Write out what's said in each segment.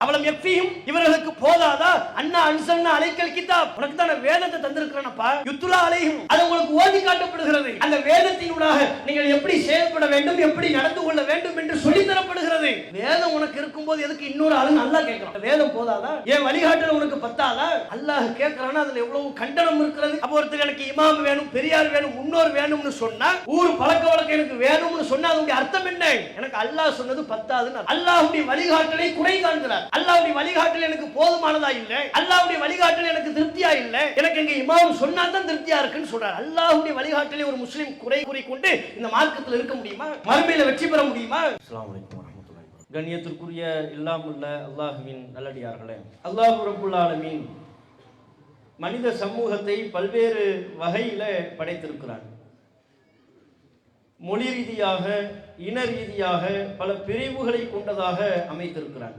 அவளம் எப்பயும் இவர்களுக்கு போதாதா? அண்ணா அன்சல்னா அலைக்கல் கிதாப், உனக்கு தான் வேதத்தை தந்திருக்கிறேனப்பா, யுத்துலா அலைஹிம், அது உங்களுக்கு ஓதி காட்டப்படுகிறது. அந்த வேதத்தினூடாக நீங்கள் எப்படி செயல்பட வேண்டும், எப்படி நடந்து கொள்ள வேண்டும் என்று சொல்லி தரப்படுகிறது. வேதம் உனக்கு இருக்கும்போது எதுக்கு இன்னொரு ஆளு அல்லாஹ் கேட்கிறான்? வேதம் போதாதா? ஏன் வழிகாட்டல் உனக்கு பத்தாதா? அல்லாஹ் கேட்கிறானா? அதுல எவ்வளவு கண்டனம் இருக்கிறது. அப்ப ஒருத்தர் எனக்கு இமாம் வேணும், பெரியார் வேணும், முன்னோர் வேணும்னு சொன்னா, ஊர் பழக்க வழக்கம் எனக்கு வேணும்னு சொன்னா அதனுடைய அர்த்தம் என்ன? எனக்கு அல்லாஹ் சொன்னது பத்தாதுன்னு அல்லாஹ்வுடைய வழிகாட்டலை குறை காண்கிறார். அல்லாஹ்வுடைய வழிகாட்டல் எனக்கு போதுமானதா இல்ல, அல்லாஹ்வுடைய வழிகாட்டல் எனக்கு திருப்தியா இல்ல, எனக்கு எங்க இமாம் சொன்னா தான் திருப்தியா இருக்குன்னு சொல்றார். அல்லாஹ்வுடைய வழிகாட்டலை ஒரு முஸ்லிம் குறை கூறிக்கொண்டு இந்த மார்க்கத்தில் இருக்க முடியுமா? மறுமையில வெற்றி பெற முடியுமா? அஸ்ஸலாமு அலைக்கும் வரஹ்மத்துல்லாஹி வபரகாத்துஹு. கண்ணியத்திற்குரிய எல்லாமுள்ள அல்லாஹ்வின் நல்லடியார்களே, அல்லாஹ் ரப்புல் ஆலமீன் மனித சமூகத்தை பல்வேறு வகையில படைத்திருக்கிறார். மொழி ரீதியாக, இன ரீதியாக பல பிரிவுகளை கொண்டதாக அமைத்திருக்கிறார்.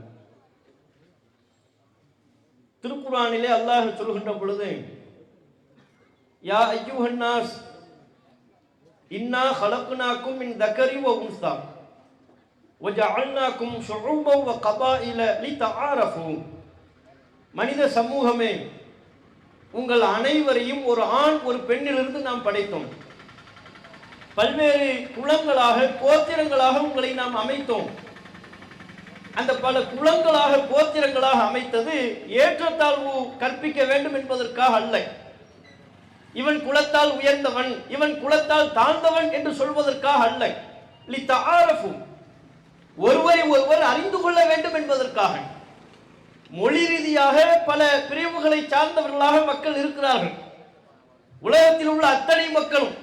திருக்குர்ஆனிலே அல்லாஹ் சொல்கின்ற பொழுது, யா அய்யுஹன் நாஸ் இன்னா ஹலக்னாக்கும் மின் தக்கரி வ உன்ஸா வஜஅல்னாக்கும் ஷுஊபன் வ கபாயில லிதஆரஃபு, மனித சமூகமே, உங்கள் அனைவரையும் ஒரு ஆண் ஒரு பெண்ணிலிருந்து நாம் படைத்தோம். பல்வேறு குலங்களாக, கோத்திரங்களாக உங்களை நாம் அமைத்தோம். அந்த பல குலங்களாக, கோத்திரங்களாக அமைத்தது ஏற்றத்தாழ்வு கற்பிக்க வேண்டும் என்பதற்காக அல்ல. இவன் குலத்தால் உயர்ந்தவன், இவன் குலத்தால் தாழ்ந்தவன் என்று சொல்வதற்காக அல்ல. லிதஆரஃபு, ஒருவரை ஒருவர் அறிந்து கொள்ள வேண்டும் என்பதற்காக. மொழி ரீதியாக பல பிரிவுகளை சார்ந்தவர்களாக மக்கள் இருக்கிறார்கள். உலகத்தில் உள்ள அத்தனை மக்களும்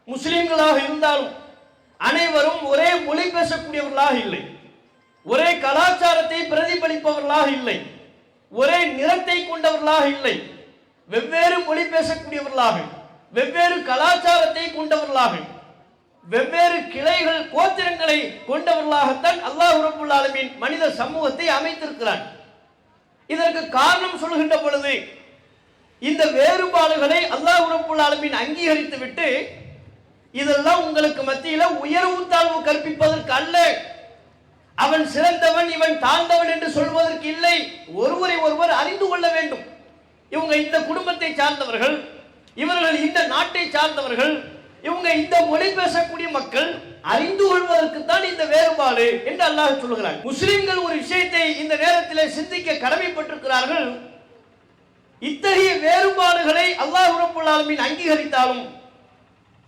முஸ்லிம்களாக இருந்தாலும் அனைவரும் ஒரே மொழி பேசக்கூடியவர்களாக இல்லை, ஒரே கலாச்சாரத்தை பிரதிபலிப்பவர்களாக இல்லை, ஒரே நிறத்தை கொண்டவர்களாக இல்லை. வெவ்வேறு மொழி பேசக்கூடியவர்களாக, வெவ்வேறு கலாச்சாரத்தை கொண்டவர்களாக, வெவ்வேறு கிளைகள், கோத்திரங்களை கொண்டவர்களாகத்தான் அல்லாஹ் ரப்புல் ஆலமீன் மனித சமூகத்தை அமைத்திருக்கிறார். இதற்கு காரணம் சொல்கின்ற பொழுது, இந்த வேறுபாடுகளை அல்லாஹ் ரப்புல் ஆலமீன் அங்கீகரித்து விட்டு, இதெல்லாம் உங்களுக்கு மத்தியில உயர்வு தாழ்வு கற்பிப்பதற்கு அல்ல, அவன் சிறந்தவன் இவன் தாழ்ந்தவன் என்று சொல்வதற்கு இல்லை, ஒருவரை ஒருவர் அறிந்து கொள்ள வேண்டும். இவங்க இந்த குடும்பத்தை சார்ந்தவர்கள், இவர்கள் இந்த நாட்டை சார்ந்தவர்கள், இவங்க இந்த மொழி பேசக்கூடிய மக்கள், அறிந்து கொள்வதற்கு தான் இந்த வேறுபாடு என்று அல்லாஹ் சொல்கிறார். முஸ்லிம்கள் ஒரு விஷயத்தை இந்த நேரத்தில் சிந்திக்க கடமைப்பட்டிருக்கிறார்கள். இத்தகைய வேறுபாடுகளை அல்லாஹ் ரப்புல் ஆலமீன் அங்கீகரித்தாலும்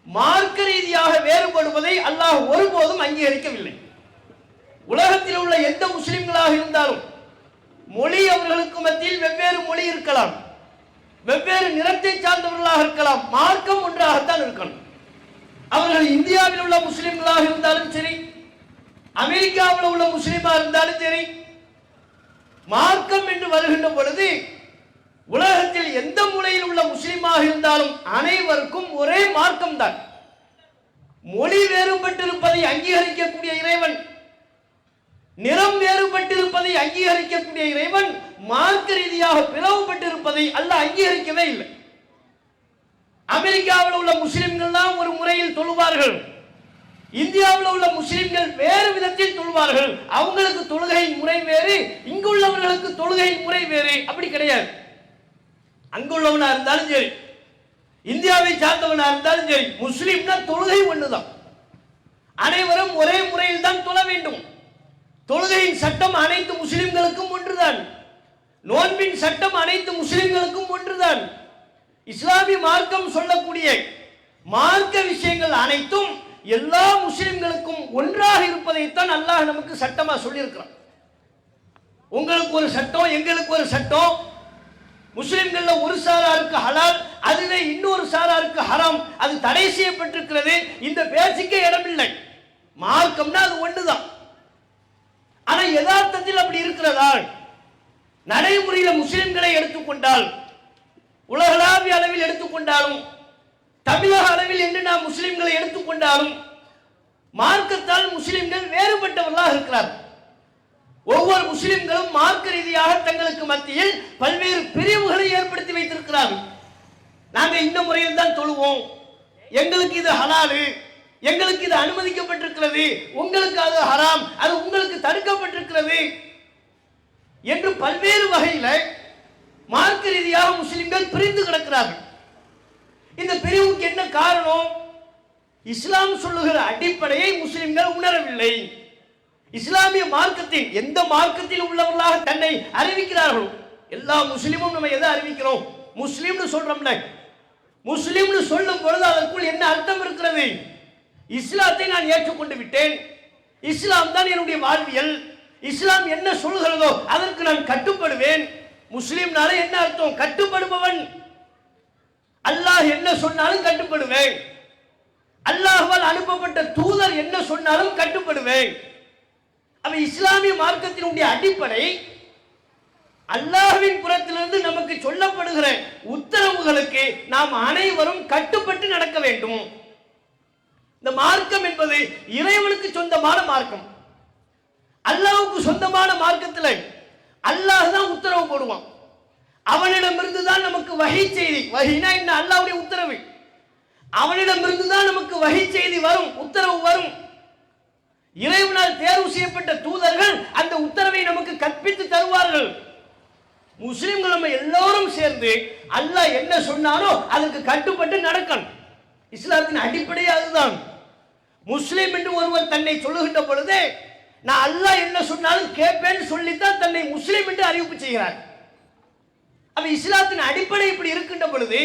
மார்க்க ரீதியாக வேறுபடுவதை அல்லாஹ் ஒருபோதும் அங்கீகரிக்கவில்லை. உலகத்தில் உள்ள எந்த முஸ்லிம்களாக இருந்தாலும் மொழி அவர்களுக்கு மத்தியில் வெவ்வேறு மொழி இருக்கலாம், வெவ்வேறு நிறத்தை சார்ந்தவர்களாக இருக்கலாம், மார்க்கம் ஒன்றாகத்தான் இருக்கணும். அவர்கள் இந்தியாவில் உள்ள முஸ்லிம்களாக இருந்தாலும் சரி, அமெரிக்காவில் உள்ள முஸ்லிமாக இருந்தாலும் சரி, மார்க்கம் என்று வருகின்ற பொழுது உலகத்தில் எந்த மூலையில் உள்ள முஸ்லிமாக இருந்தாலும் அனைவருக்கும் ஒரே மார்க்கம் தான். மொழி வேறுபட்டிருப்பதை அங்கீகரிக்கக்கூடிய இறைவன், நிறம் வேறுபட்டிருப்பதை அங்கீகரிக்கக்கூடிய இறைவன், மார்க்க ரீதியாக பிளவுபட்டிருப்பதை அல்லாஹ் அங்கீகரிக்கவே இல்லை. அமெரிக்காவில் உள்ள முஸ்லிம்கள் தான் ஒரு முறையில் தொழுவார்கள், இந்தியாவில் உள்ள முஸ்லிம்கள் வேறு விதத்தில் தொழுவார்கள். அவங்களுக்கு தொழுகையின் முறை வேறு, இங்குள்ளவர்களுக்கு தொழுகையின் முறை வேறு. அப்படி கிடையாது. அங்குள்ளவனா இருந்தாலும் சரி, இந்தியாவை சார்ந்தவனா இருந்தாலும் சரி, முஸ்லிம்னா தொழுகை ஒண்ணுதான். அனைவரும் ஒரே முறையில் தான் தொழ வேண்டும். தொழுகையின் சட்டம் அனைத்து முஸ்லிம்களுக்கும் ஒன்றுதான். நோன்பின் சட்டம் அனைத்து முஸ்லிம்களுக்கும் ஒன்றுதான். இஸ்லாமிய மார்க்கம் சொல்லக்கூடிய மார்க்க விஷயங்கள் அனைத்தும் எல்லா முஸ்லிம்களுக்கும் ஒன்றாக இருப்பதைத்தான் அல்லாஹ் நமக்கு சட்டமா சொல்லியிருக்கிறான். உங்களுக்கு ஒரு சட்டம், எங்களுக்கு ஒரு சட்டம், முஸ்லிம்கள்ல ஒரு சாராருக்கு ஹலால், அதுவே இன்னொரு சாராருக்கு ஹராம், அது தடை செய்யப்பட்டிருக்கிறது. இந்த பேச்சுக்கே இடமில்லை. மார்க்கம்னா அது ஒண்ணுதான். ஆனா யதார்த்தத்தில் அப்படி இருக்கிறதா? நடைமுறையில முஸ்லிம்களை எடுத்துக்கொண்டால், உலகளாவிய அளவில் எடுத்துக்கொண்டாலும், தமிழக அளவில் என்று நாம் முஸ்லிம்களை எடுத்துக்கொண்டாலும், மார்க்கத்தால் முஸ்லிம்கள் வேறுபட்டவர்களாக இருக்கிறார். ஒவ்வொரு முஸ்லிம்களும் மார்க்க ரீதியாக தங்களுக்கு மத்தியில் பல்வேறு பிரிவுகளை ஏற்படுத்தி வைத்திருக்கிறார்கள். நாங்க இந்த முறையில் தான் தொழுவோம், எங்களுக்கு இது ஹலாலு, எங்களுக்கு இது அனுமதிக்கப்பட்டிருக்கிறது, உங்களுக்கு அது ஹராம், அது உங்களுக்கு தடுக்கப்பட்டிருக்கிறது என்று பல்வேறு வகையில் மார்க்க ரீதியாக முஸ்லிம்கள் பிரிந்து கிடக்கிறார்கள். இந்த பிரிவுக்கு என்ன காரணம்? இஸ்லாம் சொல்லுகிற அடிப்படையை முஸ்லிம்கள் உணரவில்லை. இஸ்லாமிய மார்க்கத்தில் எந்த மார்க்கத்தில் உள்ளவர்களாக தன்னை அறிவிக்கிறார்களோ, எல்லா முஸ்லிமும் நம்ம எதை அறிவிக்கிறோம்? முஸ்லிம்னு சொல்றோம்ல. முஸ்லிம்னு சொல்லும் பொழுது அதற்குள் என்ன அர்த்தம் இருக்கிறது? இஸ்லாத்தை நான் ஏற்றுக்கொண்டு விட்டேன், இஸ்லாம் தான் என்னுடைய வாழ்வியல், இஸ்லாம் என்ன சொல்கிறதோ அதற்கு நான் கட்டுப்படுவேன். முஸ்லிம்னால என்ன அர்த்தம்? கட்டுப்படுபவன். அல்லாஹ் என்ன சொன்னாலும் கட்டுப்படுவேன், அல்லாஹ்வால் அனுப்பப்பட்ட தூதர் என்ன சொன்னாலும் கட்டுப்படுவேன். அப்ப இஸ்லாமிய மார்க்கத்தினுடைய அடிப்படை அல்லாஹ்வின் புறத்திலிருந்து நமக்கு சொல்லப்படுகிற உத்தரவுகளுக்கு நாம் அனைவரும் கட்டுப்பட்டு நடக்க வேண்டும். இந்த மார்க்கம் என்பது இறைவனுக்கு சொந்தமான மார்க்கம். அல்லாஹ்வுக்கு சொந்தமான மார்க்கத்தில் அல்லாஹ் தான் உத்தரவு போடுவான். அவனிடமிருந்து தான் நமக்கு வஹி செய்தி, வஹினா என்ன? அல்லாஹ்வுடைய உத்தரவு. அவனிடமிருந்து தான் நமக்கு வஹி செய்தி வரும், உத்தரவு வரும். இறைவனால் தேர்வு செய்யப்பட்ட தூதர்கள் அந்த உத்தரவை நமக்கு கற்பித்து தருவார்கள். முஸ்லிம்கள் நம்ம எல்லோரும் சேர்ந்து அல்லாஹ் என்ன சொன்னாரோ அதற்கு கட்டுப்பட்டு நடக்கணும். இஸ்லாத்தின் அடிப்படையே அதுதான். முஸ்லிம் என்று ஒருவர் தன்னை சொல்லுகின்ற பொழுது நான் அல்லாஹ் என்ன சொன்னாலும் கேட்பேன்னு சொல்லித்தான் தன்னை முஸ்லிம் என்று அறிவிப்பு செய்கிறார். அப்ப இஸ்லாத்தின் அடிப்படை இப்படி இருக்கின்ற பொழுது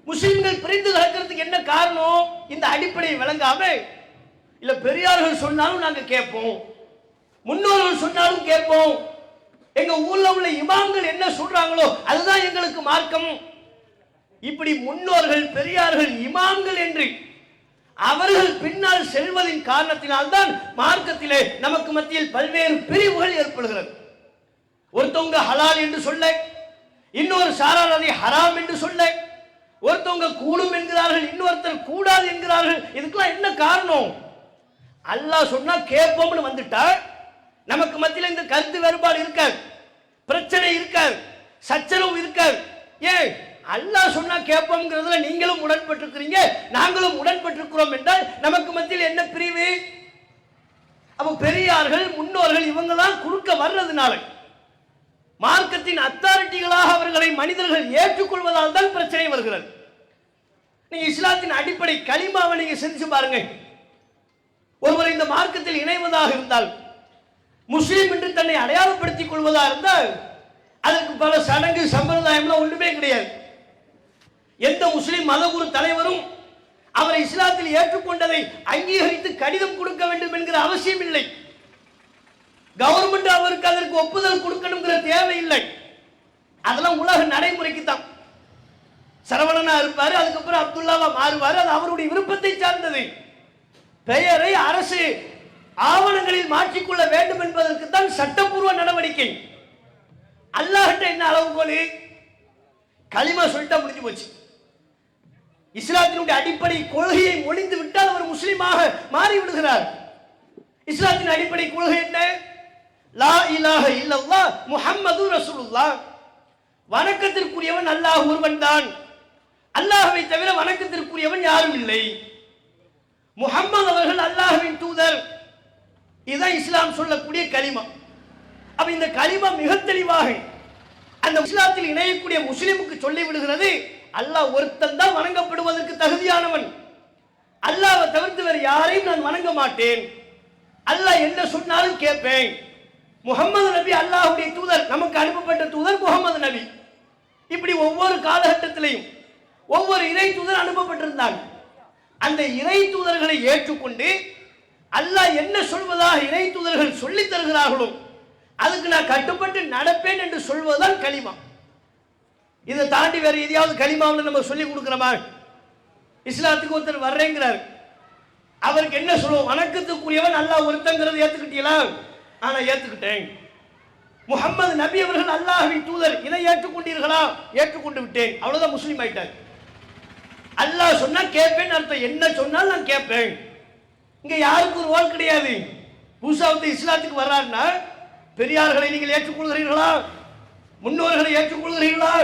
முஸ்லிம்கள் பிரிந்து கிடக்கிறதுக்கு என்ன காரணம்? இந்த அடிப்படையை விளங்காம, இல்ல பெரியார்கள் சொன்னாலும் நாங்க கேட்போம், முன்னோர்கள் சொன்னாலும் கேட்போம், எங்க ஊர்ல உள்ள இமாம்கள் என்ன சொல்றாங்களோ அதுதான் எங்களுக்கு மார்க்கம். இப்படி முன்னோர்கள், பெரியார்கள், இமாம்கள் என்று அவர்கள் பின்னால் செல்வதின் காரணத்தினால்தான் மார்க்கத்திலே நமக்கு மத்தியில் பல்வேறு பிரிவுகள் ஏற்படுகிறது. ஒருத்தவங்க ஹலால் என்று சொல்ல, இன்னொரு சாரார் அதை ஹராம் என்று சொல்ல, ஒருத்தவங்க கூடும் என்கிறார்கள், இன்னொருத்தர் கூடாது என்கிறார்கள். இதுக்கெல்லாம் என்ன காரணம்? அல்லாஹ் சொன்னா கேட்போம்னு வந்துட்டா நமக்கு மத்தியில் இந்த கருத்து வேறுபாடு இருக்காது, பிரச்சனை இருக்காது, சச்சரவு இருக்காது. ஏன்? அல்லாஹ் சொன்னா கேட்போம்ங்கிறதுல நீங்களும் உடன்பட்டிருக்கிறீங்க, நாங்களும் உடன்பட்டிருக்கிறோம் என்றால் நமக்கு மத்தியில் என்ன பிரிவு? அப்ப பெரியார்கள், முன்னோர்கள் இவங்க தான் குறுக்க வர்றதுனால மார்க்கத்தின் அத்தாரிட்டிகளாக அவர்களை மனிதர்கள் ஏற்றுக்கொள்வதால் தான் பிரச்சனை வருகிறது. நீங்க இஸ்லாத்தின் அடிப்படை கலிமாவை நீங்க சிந்திச்சு பாருங்க. ஒருவர் இந்த மார்க்கத்தில் இணைவதாக இருந்தால், முஸ்லீம் என்று தன்னை அடையாளப்படுத்திக் கொள்வதாக இருந்தால் அதற்கு பல சடங்கு சம்பிரதாயம்லாம் ஒன்றுமே கிடையாது. எந்த முஸ்லீம் மதகுரு தலைவரும் அவரை இஸ்லாத்தில் ஏற்றுக்கொண்டதை அங்கீகரித்து கடிதம் கொடுக்க வேண்டும் என்கிற அவசியம் இல்லை. கவர்மெண்ட் அவருக்கு அதற்கு ஒப்புதல் கொடுக்கணுங்கிற தேவை இல்லை. அதெல்லாம் உலக நடைமுறைக்கு தான். சரவணனா இருப்பாரு, அதுக்கப்புறம் அப்துல்லாவா மாறுவாரு, அது அவருடைய விருப்பத்தை சார்ந்தது. பெயரை அரசு ஆவணங்களில் மாற்றிக்கொள்ள வேண்டும் என்பதற்கு தான் சட்டப்பூர்வ நடவடிக்கை. அல்லாஹ்ட்ட என்ன அளவுகோல்? களிமா சொல்லிட்டா முடிஞ்சு போச்சு. இஸ்லாத்தினுடைய அடிப்படை கொள்கையை ஒளிந்து விட்டால் அவர் முஸ்லிமாக மாறிவிடுகிறார். இஸ்லாத்தின் அடிப்படை கொள்கை என்ன? லா இலாஹ இல்லல்லாஹ் முஹம்மது ரசூலுல்லாஹ். வணக்கத்திற்குரியவன் அல்லாஹ் ஒருவன் தான், அல்லாஹ்வை தவிர வணக்கத்திற்குரியவன் யாரும் இல்லை. முஹம்மது அவர்கள் அல்லாஹ்வின் தூதர். இதுதான் இஸ்லாம் சொல்லக்கூடிய கலிமா. அப்ப இந்த கலிமா மிக தெளிவாக அந்த இஸ்லாத்தில் இணையக்கூடிய முஸ்லிமுக்கு சொல்லி விடுகிறது, அல்லாஹ் ஒருத்தன் தான் வணங்கப்படுவதற்கு தகுதியானவன், அல்லாஹ்வை தவிர்த்து வேறு யாரையும் நான் வணங்க மாட்டேன், அல்லாஹ் என்ன சொன்னாலும் கேட்பேன். முகமது நபி அல்லாஹ்வுடைய தூதர், நமக்கு அனுப்பப்பட்ட தூதர் முகமது நபி. இப்படி ஒவ்வொரு காலகட்டத்திலையும் ஒவ்வொரு இறை தூதர் அனுப்பப்பட்டிருந்தாங்க. அந்த இறை தூதர்களை ஏற்றுக்கொண்டு அல்லாஹ் என்ன சொல்வதாக இறை தூதர்கள் சொல்லி தருகிறார்களோ அதுக்கு நான் கட்டுப்பட்டு நடப்பேன் என்று சொல்வதுதான் கலிமா. இதை தாண்டி வேற எதையாவது கலிமாவில் நம்ம சொல்லி கொடுக்கிறோமா? இஸ்லாத்துக்கு ஒருத்தர் வர்றேங்கிறார், அவருக்கு என்ன சொல்லுவோம்? வணக்கத்துக்குரியவன் அல்லாஹ் ஒருத்தங்கிறது ஏத்துக்கிட்டீங்களா? ஆனா ஏத்துக்கிட்டேன். முகமது நபி அவர்கள் அல்லாஹ்வின் தூதர், இதை ஏற்றுக்கொண்டீர்களா? ஏற்றுக்கொண்டு விட்டேன். அவ்வளவுதான், முஸ்லீம் ஆயிட்டார். அல்லாஹ் சொன்னா கேட்பேன் அர்த்தம். என்ன சொன்னால் நான் கேட்பேன். இங்க யாருக்கு ஒரு ரோல் கிடையாது. புதுசாவது இஸ்லாத்துக்கு வர்றாருன்னா பெரியார்களை நீங்கள் ஏற்றுக்கொள்கிறீர்களா? முன்னோர்களை ஏற்றுக்கொள்கிறீர்களா?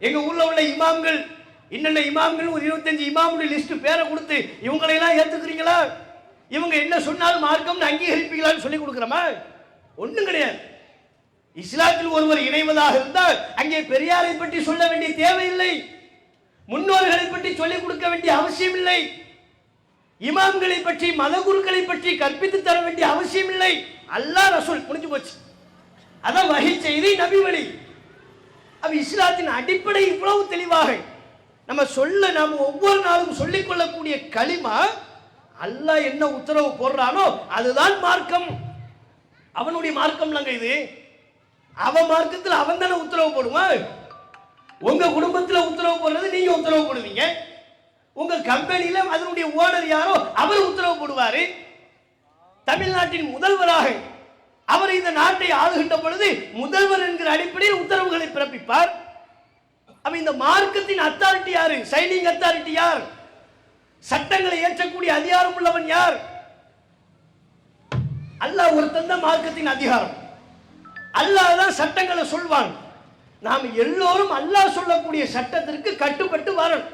எங்க ஊர்ல உள்ள இமாம்கள், இன்னென்ன இமாம்கள், ஒரு 25 இமாமுடைய லிஸ்ட் பேரை கொடுத்து இவங்களையெல்லாம் ஏற்றுக்கிறீங்களா? இவங்க என்ன சொன்னாலும் மார்க்கம்னு அங்கீகரிப்பீங்களான்னு சொல்லி கொடுக்குறோமா? ஒன்றும் கிடையாது. இஸ்லாத்தில் ஒருவர் இணைவதாக இருந்தால் அங்கே பெரியாரை பற்றி சொல்ல வேண்டிய தேவையில்லை, முன்னோர்களை பற்றி சொல்லிக் கொடுக்க வேண்டிய அவசியம் இல்லை, இமாம்களை பற்றி மத குருக்களை பற்றி கற்பித்து தர வேண்டிய அவசியம் இல்லை. அல்லாஹ் ரசூல் முடிஞ்சு போச்சு. அதான் வஹி செய்தி, நபி வழி. அப்ப இஸ்லாத்தின் அடிப்படை இவ்வளவு தெளிவாக நாம் ஒவ்வொரு நாளும் சொல்லிக் கொள்ளக்கூடிய களிமா, அல்லாஹ் என்ன உத்தரவு போடுறானோ அதுதான் மார்க்கம். அவனுடைய மார்க்கம் இல்லங்க இது. அவன் மார்க்கத்தில் அவன் தானே உத்தரவு போடுவான். உங்க குடும்பத்தில் உத்தரவு போடுறது நீங்க உத்தரவு போடுவீங்க, உங்க கம்பெனியில அதனுடைய ஓனர் யாரோ அவர் உத்தரவு போடுவாரு. தமிழ்நாட்டின் முதல்வராக அவர் இந்த நாட்டை ஆளுகின்ற பொழுது முதல்வர் என்கிற அடிப்படையில் உத்தரவுகளை பிறப்பிப்பார். அப்ப இந்த மார்க்கத்தின் அத்தாரிட்டி யாரு? சைனிங் அத்தாரிட்டி யார்? சட்டங்களை ஏற்றக்கூடிய அதிகாரம் உள்ளவன் யார்? அல்லாஹ் ஒருத்தன் தான் மார்க்கத்தின் அதிகாரம். அல்லாஹ் தான் சட்டங்களை சொல்வான். நாம் எல்லோரும் அல்லாஹ் சொல்லக்கூடிய சட்டத்திற்கு கட்டுப்பட்டு வரணும்.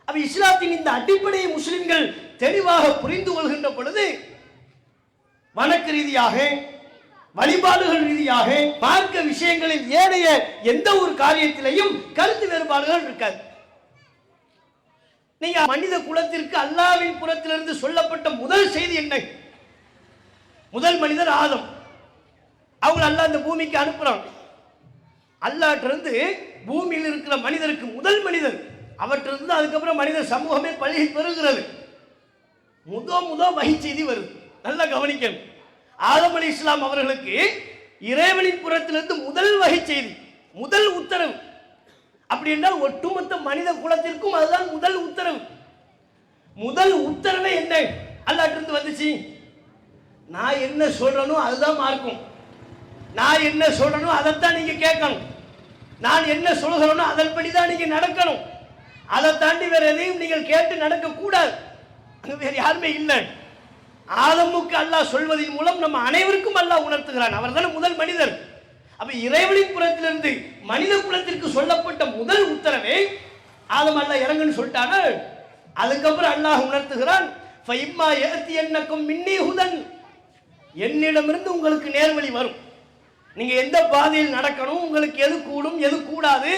அப்ப இஸ்லாத்தின் இந்த அடிப்படையை முஸ்லிம்கள் தெளிவாக புரிந்து கொள்கின்ற பொழுது வணக்க ரீதியாக, வழிபாடுகள் ரீதியாக, மார்க்க விஷயங்களில் ஏனைய எந்த ஒரு காரியத்திலையும் கருத்து வேறுபாடுகள் இருக்காது. நீங்க மனித குலத்திற்கு அல்லாஹ்வின் புறத்திலிருந்து சொல்லப்பட்ட முதல் செய்தி என்ன? முதல் மனிதர் ஆதம். அவங்க அல்லாஹ் இந்த பூமிக்கு அனுப்புறாங்க. அல்லாஹ்விலிருந்து பூமியில் இருக்கிற மனிதருக்கு முதல் மனிதர் அவற்றிலிருந்து அதுக்கப்புறம் மனித சமூகமே பழகி பெறுகிறது. முத வஹி செய்தி வருது. நல்லா கவனிக்கணும். ஆதம் அலைஹிஸ்ஸலாம் அவர்களுக்கு இறைவனின் புறத்திலிருந்து முதல் வஹி செய்தி, முதல் உத்தரவு. அப்படி என்றால் ஒட்டுமொத்த மனித குலத்திற்கும் அதுதான் முதல் உத்தரவு. முதல் உத்தரவே என்ன? அல்லாஹ்விலிருந்து வந்துச்சு. நான் என்ன சொல்றேனோ அதுதான் மார்க்கம். நான் என்ன சொல்றேனோ அதைத்தான் நீங்க கேட்கணும். நான் என்ன சொல்கிறேனோ அதன்படிதான் நீங்க நடக்கணும். அதை தாண்டி வேற எதையும் நீங்கள் கேட்டு நடக்க கூடாது. வேற யாருமே இல்லை. ஆதமுக்கு அல்லாஹ் சொல்வதன் மூலம் நம்ம அனைவருக்கும் அல்லாஹ் உணர்த்துகிறான். அவர் தானே முதல் மனிதர். அப்ப இறைவனின் புறத்திலிருந்து மனித குலத்திற்கு சொல்லப்பட்ட முதல் உத்தரவே ஆதம் அல்லாஹ் இறங்குன்னு சொல்லிட்டாங்க. அதுக்கப்புறம் அல்லாஹ் உணர்த்துகிறான், ஃபைம்மா யஅத்தியன்னக்கும் மின்னி ஹுதன், என்னிடமிருந்து உங்களுக்கு நேர்வழி வரும். நீங்க எந்த பாதையில் நடக்கணும், உங்களுக்கு எது கூடும் எது கூடாது,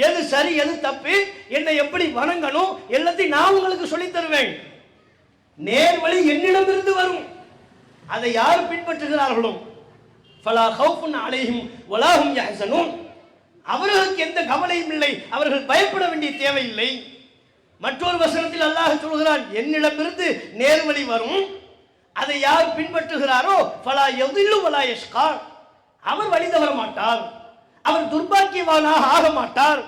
எது சரி எது தப்பு, என்னை எப்படி வணங்கணும் எல்லாத்தையும் நான் உங்களுக்கு சொல்லி தருவேன். நேர்வழி என்னிடமிருந்து வரும். அதை யார் பின்பற்றுகிறார்களோ ஃபலா ஹௌஃபுன் அலைஹிம் வலா ஹும் யஹ்ஸனூன், அவர்களுக்கு எந்த கவலையும் இல்லை, அவர்கள் பயப்பட வேண்டிய தேவையில்லை. மற்றொரு வசனத்தில் அல்லாஹ் சொல்கிறான், என்னிடமிருந்து நேர்வழி வரும், அதை யார் பின்பற்றுகிறாரோ ஃபலா யதில்லு வலா யஷ்கா, அவர் வழி தவற மாட்டார், அவர் துர்பாக்கியவானாக ஆக மாட்டார்.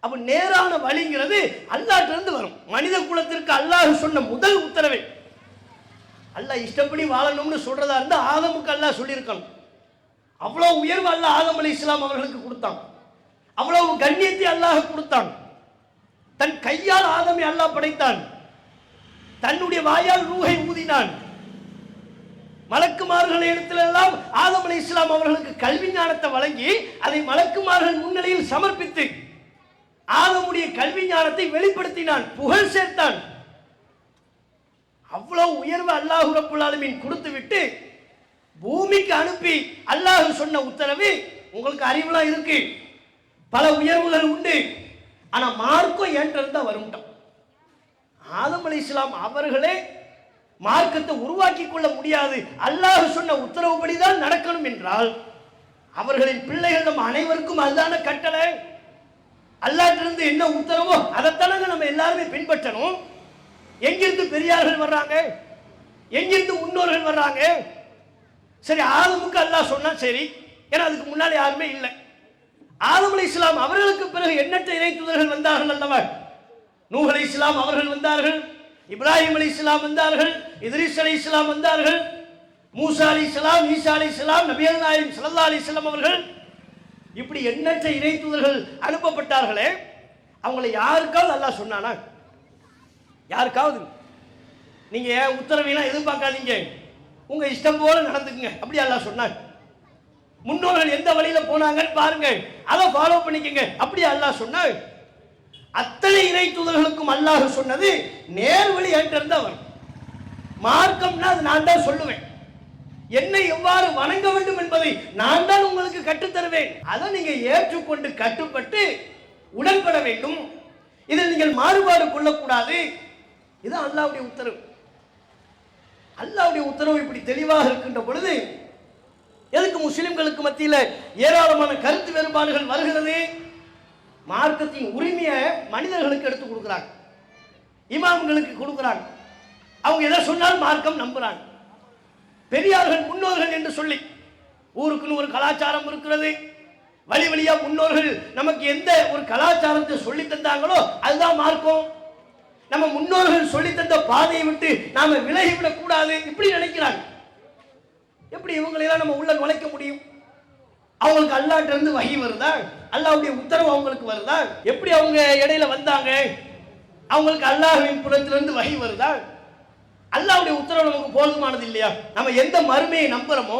அப்ப நேரான வழிங்கிறது அல்லாஹ்விலிருந்து வரும். மனித குலத்திற்கு அல்லாஹ் சொன்ன முதல் உத்தரவை, அல்லாஹ் இஷ்டப்படி வாழணும்னு சொல்றதா இருந்தா ஆதமுக்கு அல்லாஹ் சொல்லியிருக்கணும். அவ்வளவு உயர்வு அல்லாஹ் ஆதம் அலைஹிஸ்ஸலாம் அவர்களுக்கு கொடுத்தான். அவ்வளவு கண்ணியத்தை அல்லாஹ் கொடுத்தான். தன் கையால் ஆதமை அல்லாஹ் படைத்தான். தன்னுடைய வாயால் ரூஹை ஊதினான். மலக்குமார்கள் இடத்திலெல்லாம் ஆதம் அலைஹிஸ்ஸலாம் அவர்களுக்கு கல்வி ஞானத்தை வழங்கி அதை மலக்குமார்கள் முன்னிலையில் சமர்ப்பித்து ஆதமுடைய கல்வி ஞானத்தை வெளிப்படுத்தினான், புகழ் சேர்த்தான். அவ்வளவு உயர்வு அல்லாஹ் ரப்புல் ஆலமீன் கொடுத்து விட்டு பூமிக்கு அனுப்பி அல்லாஹ் சொன்ன உத்தரவு, உங்களுக்கு அறிவுலாம் இருக்கு, பல உயர்வுகள் உண்டு, ஆனா மார்க்கம் ஏற்றது தான் வரும்ட்டான். ஆதம் அலைஹிஸ்ஸலாம் அவர்களே மார்க்கத்தை உருவாக்கி கொள்ள முடியாது, அல்லாஹ் சொன்ன உத்தரவுப்படிதான் நடக்கணும் என்றால் அவர்களின் பிள்ளைகள் நம்ம அனைவருக்கும் அதுதான கட்டளை. அல்லாஹ்விலிருந்து என்ன உத்தரவோ அதைத்தானங்க நம்ம எல்லாருமே பின்பற்றணும். எங்கிருந்து பெரியார்கள் வர்றாங்க, எங்கிருந்து முன்னோர்கள் வர்றாங்க? சரி, ஆதமுக்கு அல்லாஹ் சொன்னா சரி, ஏன்னா அதுக்கு முன்னாடி யாருமே இல்லை. ஆதம் அலைஹிஸ்ஸலாம் அவர்களுக்கு பிறகு எண்ணற்ற இறை தூதர்கள் வந்தார்கள் அல்லவா? நூஹ் அலைஹிஸ்ஸலாம் அவர்கள் வந்தார்கள், இப்ராஹிம் அலைஹிஸ்ஸலாம் வந்தார்கள், இத்ரீஸ் அலைஹிஸ்ஸலாம் வந்தார்கள், மூசா அலைஹிஸ்ஸலாம், ஈசா அலைஹிஸ்ஸலாம், நபிகள் நாயகம் ஸல்லல்லாஹு அலைஹி வஸல்லம் அவர்கள், இப்படி எண்ணற்ற இறை தூதர்கள் அனுப்பப்பட்டார்களே, அவங்களை யாருக்காவது அல்லாஹ் சொன்னானா? யாருக்காவது? நீங்க உத்தரவையெல்லாம் எதிர்பார்க்காதீங்க, உங்க இஷ்டம் போல நடந்துக்குங்க, அப்படி அல்லாஹ் சொன்னாங்க. முன்னோர்கள் எந்த வழியில போனாங்கன்னு பாருங்க, அதை ஃபாலோ பண்ணிக்கங்க, அப்படி அல்லாஹ் சொன்னாங்க. அத்தனை இறை தூதர்களுக்கும் அல்லாஹ் சொன்னது நேர்வழி என்கிட்ட வரும். மார்க்கம்னா அது நான் தான் சொல்லுவேன். என்னை எவ்வாறு வணங்க வேண்டும் என்பதை நான் தான் உங்களுக்கு கற்றுத்தருவேன். அதை நீங்க ஏற்றுக்கொண்டு கட்டுப்பட்டு உடன்பட வேண்டும். இதில் நீங்கள் மாறுபாடு கொள்ளக்கூடாது. இது அல்லாஹ்வுடைய உத்தரவு. அல்லாஹ்வுடைய உத்தரவு இப்படி தெளிவாக இருக்கின்ற பொழுது எதுக்கு முஸ்லிம்களுக்கு மத்தியில் ஏராளமான கருத்து வேறுபாடுகள் வருகிறது? மார்க்கத்தின் உரிமையை மனிதர்களுக்கு எடுத்து கொடுக்குறாங்க, இமாம்களுக்கு கொடுக்குறாங்க. அவங்க எதை சொன்னாலும் மார்க்கம் நம்புறாங்க. பெரியார்கள் முன்னோர்கள் என்று சொல்லி ஊருக்குன்னு ஒரு கலாச்சாரம் இருக்கிறது. வழி வழியா முன்னோர்கள் நமக்கு எந்த ஒரு கலாச்சாரத்தை சொல்லி தந்தாங்களோ அதுதான் மார்க்கம். நம்ம முன்னோர்கள் சொல்லி தந்த பாதையை விட்டு நாம விலகிவிடக் கூடாது இப்படி நினைக்கிறாங்க. எப்படி இவங்களெல்லாம் நம்ம உள்ள நுழைக்க முடியும்? அவங்களுக்கு அல்லாஹ்ட்ட இருந்து வஹி வருதா? அல்லாஹ்வுடைய உத்தரவு அவங்களுக்கு வருதா? எப்படி அவங்க இடையில வந்தாங்க? அவங்களுக்கு அல்லாஹ்வின் புறத்திலிருந்து வஹி வருதா? அல்லாஹ்வுடைய உத்தரவு நமக்கு போதுமானது இல்லையா? நம்ம எந்த மறுமையை நம்புறோமோ,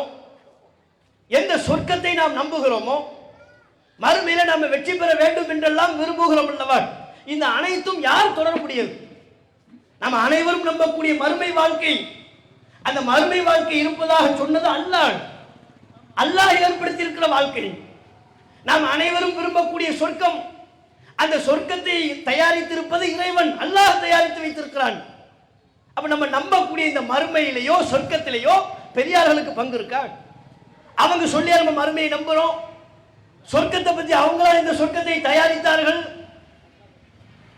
எந்த சொர்க்கத்தை நாம் நம்புகிறோமோ, மறுமையில நம்ம வெற்றி பெற வேண்டும் என்றெல்லாம் விரும்புகிறோம் அல்லவா? இந்த அனைத்தும் யார் தொடர முடியாது? நம்ம அனைவரும் நம்பக்கூடிய மறுமை வாழ்க்கை, அந்த மறுமை வாழ்க்கை இருப்பதாக சொன்னது அல்லாஹ். அல்லாஹ் ஏற்படுத்தி இருக்கிற வாழ்க்கை. நாம் அனைவரும் விரும்பக்கூடிய சொர்க்கம், அந்த சொர்க்கத்தை தயாரித்திருப்பது இறைவன், அல்லாஹ் தயாரித்து வைத்திருக்கிறான். அப்ப நம்ம நம்பக்கூடிய இந்த மறுமையிலேயோ சொர்க்கத்திலேயோ பெரியார்களுக்கு பங்கு இருக்கா? அவங்க சொல்லி நம்ம மறுமையை நம்புறோம். சொர்க்கத்தை பற்றி அவங்களா இந்த சொர்க்கத்தை தயாரித்தார்கள்.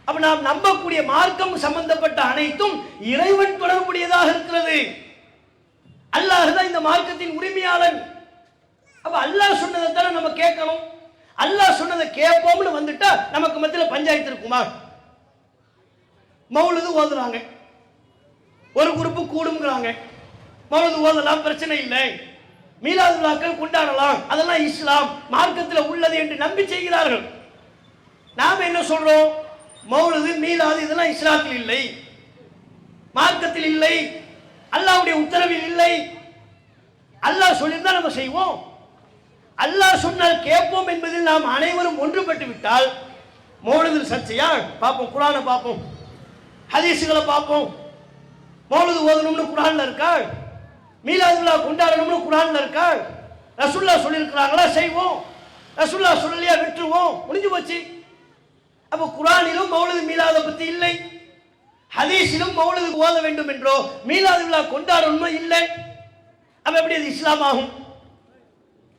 அப்ப நாம் நம்பக்கூடிய மார்க்கம் சம்பந்தப்பட்ட அனைத்தும் இறைவன் தொடர்புடையதாக இருக்கிறது. அல்லாஹ் தான் இந்த மார்க்கத்தின் உரிமையாளன். அப்ப அல்லாஹ் சொன்னதை தானே நம்ம கேட்கணும். அல்லாஹ் சொன்னதை கேட்போம்னு வந்துட்டா நமக்கு மத்தியில் பஞ்சாயத்து இருக்குமா? மௌலுது ஓதுறாங்க, ஒரு குரூப்பு கூடுங்கிறாங்க, மௌலுது ஓதலாம், பிரச்சனை இல்லை, மீலாது விழாக்கள் கொண்டாடலாம், அதெல்லாம் இஸ்லாம் மார்க்கத்தில் உள்ளது என்று நம்பி செய்கிறார்கள். நாம் என்ன சொல்றோம்? மௌலுது மீலாது இதெல்லாம் இஸ்லாத்தில் இல்லை, மார்க்கத்தில் இல்லை, அல்லாஹ்வுடைய உத்தரவில் இல்லை. அல்லாஹ் சொல்லியிருந்தா நம்ம செய்வோம். அல்லாஹ் சொன்னால் கேட்போம் என்பதில் நாம் அனைவரும் ஒன்றுபட்டு விட்டால் மௌலுதில் சர்ச்சையா? பார்ப்போம், குர்ஆனை பார்ப்போம், ஹதீஸுகளை பார்ப்போம். மௌலுது ஓதணும்னு குர்ஆன்ல இருக்கா? மீலாதுல்லா கொண்டாடணும்னு குர்ஆன்ல இருக்கா? ரசூலுல்லாஹ் சொல்லியிருக்கிறாங்களா? செய்வோம். ரசூலுல்லாஹ் சொல்லலையா? விட்டுருவோம், முடிஞ்சு போச்சு. அப்போ குர்ஆனிலும் மௌலுது மீலாதை பத்தி இல்லை, ஹதீஸிலும் மௌலுது ஓத வேண்டும் என்றோ மீலாது விழா கொண்டாடணுமோ இல்லை. அப்ப எப்படி அது இஸ்லாம் ஆகும்?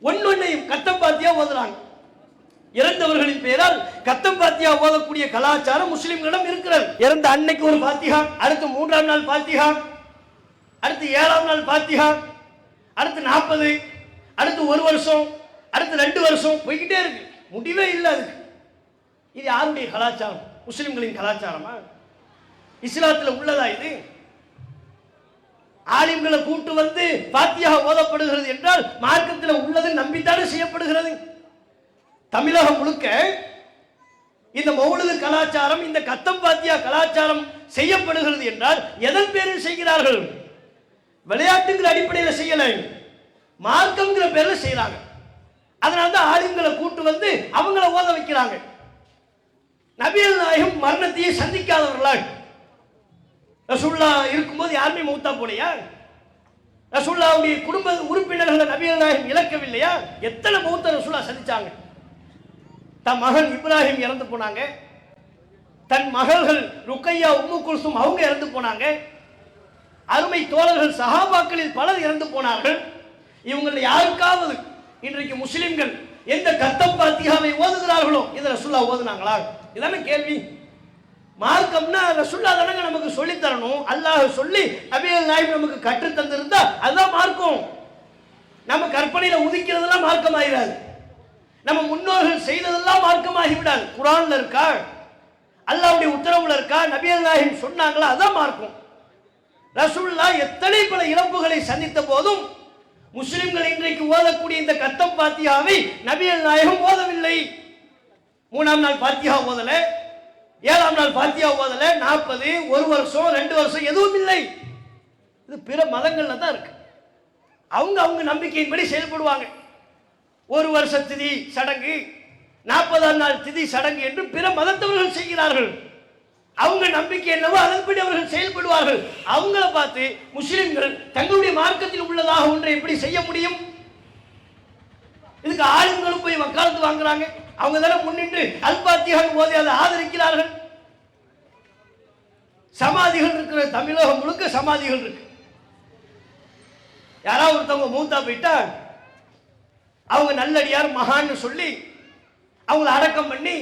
ஒன்னொன்னையும் கத்தம் பாத்தியா ஓதுறாங்க. இறந்தவர்களின் பெயரால் கத்தம் பாத்தியா ஓதக்கூடிய கலாச்சாரம் முஸ்லிம்களிடம் இருக்கிறது. இறந்த அன்னைக்கு ஒரு பாத்திகா, அடுத்து 3ஆம் நாள் பாத்திகா, அடுத்து 7ஆம் நாள் பாத்திகா, அடுத்து 40, அடுத்து 1 வருஷம், அடுத்து 2 வருஷம், போய்கிட்டே இருக்கு, முடிவே இல்லை அதுக்கு. இது யாருடைய கலாச்சாரம்? முஸ்லிம்களின் கலாச்சாரமா? இஸ்லாத்தில் உள்ளதா இது? ஆலிம்களை கூட்டு வந்து பாத்தியா ஓதப்படுகிறது என்றால் மார்க்கத்தில் உள்ளது நம்பித்தானே செய்யப்படுகிறது. தமிழகம் முழுக்க இந்த மௌலுது கலாச்சாரம், இந்த கத்தம் பாத்தியா கலாச்சாரம் செய்யப்படுகிறது என்றால் எதன் பேரில் செய்கிறார்கள்? விளையாட்டுங்கிற அடிப்படையில் செய்யல, மார்க்கம்ங்கிற பேரில் செய்யறாங்க. அதனால தான் ஆலிம்களை கூட்டு வந்து அவங்கள ஓத வைக்கிறாங்க. நபிகள் நாயகம் மரணத்தையே சந்திக்காதவர்களால் ரசூலுல்லாஹ் இருக்கும்போது யாருமே மௌத்தா போலையா? ரசூலுல்லாஹ்வுடைய குடும்ப உறுப்பினர்களை நபிகள் நாயகம் இழக்கவில்லையா? எத்தனை மௌத்த ரசூலுல்லாஹ் சந்திச்சாங்க. தன் மகன் இப்ராஹிம் இறந்து போனாங்க, தன் மகள்கள் ருக்கையா, உம்மு குல்சும் அவங்க இறந்து போனாங்க, அருமை தோழர்கள் சஹாபாக்களில் பலர் இறந்து போனார்கள். இவங்களை யாருக்காவது இன்றைக்கு முஸ்லிம்கள் எந்த கத்தம் பாத்தியாவை ஓதுகிறார்களோ இதை ரசூலுல்லாஹ் ஓதுனாங்களா? இதான கேள்வி. மார்க்கம்னா ரசூலுல்லாஹ் தானங்க நமக்கு சொல்லி தரணும். அல்லாஹ் சொல்லி நபிகள் நாயகம் நமக்கு கற்று தந்திருந்தா அதுதான் மார்க்கம். நம்ம கற்பனையில உதிக்கிறதெல்லாம் மார்க்கம் ஆகிடாது, நம்ம முன்னோர்கள் செய்ததெல்லாம் மார்க்கமாகி விடாது. குர்ஆன்ல இருக்கா, அல்லாஹ்வுடைய உத்தரவுல இருக்கா, நபிகள் நாயகம் சொன்னாங்களா, அதான் மார்க்கம். ரசூலுல்லாஹ் எத்தனை பல இழப்புகளை சந்தித்த போதும் முஸ்லிம்கள் இன்றைக்கு ஓதக்கூடிய இந்த கத்தம் பாத்தியாவை நபிகள் நாயகம் ஓதவில்லை. 3ஆம் நாள் பாத்தியா ஓதல, 7ஆம் நாள் பாத்தியா ஓதல, 40, 1 வருஷம், 2 வருஷம் எதுவும் இல்லை. இது பிற மதங்கள்ல தான் இருக்கு. அவங்க நம்பிக்கையின்படி செயல்படுவாங்க. 1 வருஷ திதி சடங்கு, 40ஆம் நாள் திதி சடங்கு என்று பிற மதத்தவர்கள் செய்கிறார்கள். அவங்க நம்பிக்கை என்னவோ அதன்படி அவர்கள் செயல்படுவார்கள். அவங்கள பார்த்து முஸ்லிம்கள் தங்களுடைய மார்க்கத்தில் உள்ளதாக ஒன்றை எப்படி செய்ய முடியும்? இதுக்கு ஆளுங்களும் போய் வக்காலத்து வாங்குறாங்க. அவங்க தானே முன்னின்று அல்பாத்தியான் ஓதி அதை ஆதரிக்கிறார்கள். சமாதிகள் இருக்கிற தமிழகம் முழுக்க சமாதிகள் இருக்கு. யாராவது ஒருத்தவங்க மூத்தா போயிட்டா அவங்க நல்லடியார் மகான்னு சொல்லி அவங்கள அடக்கம் பண்ணி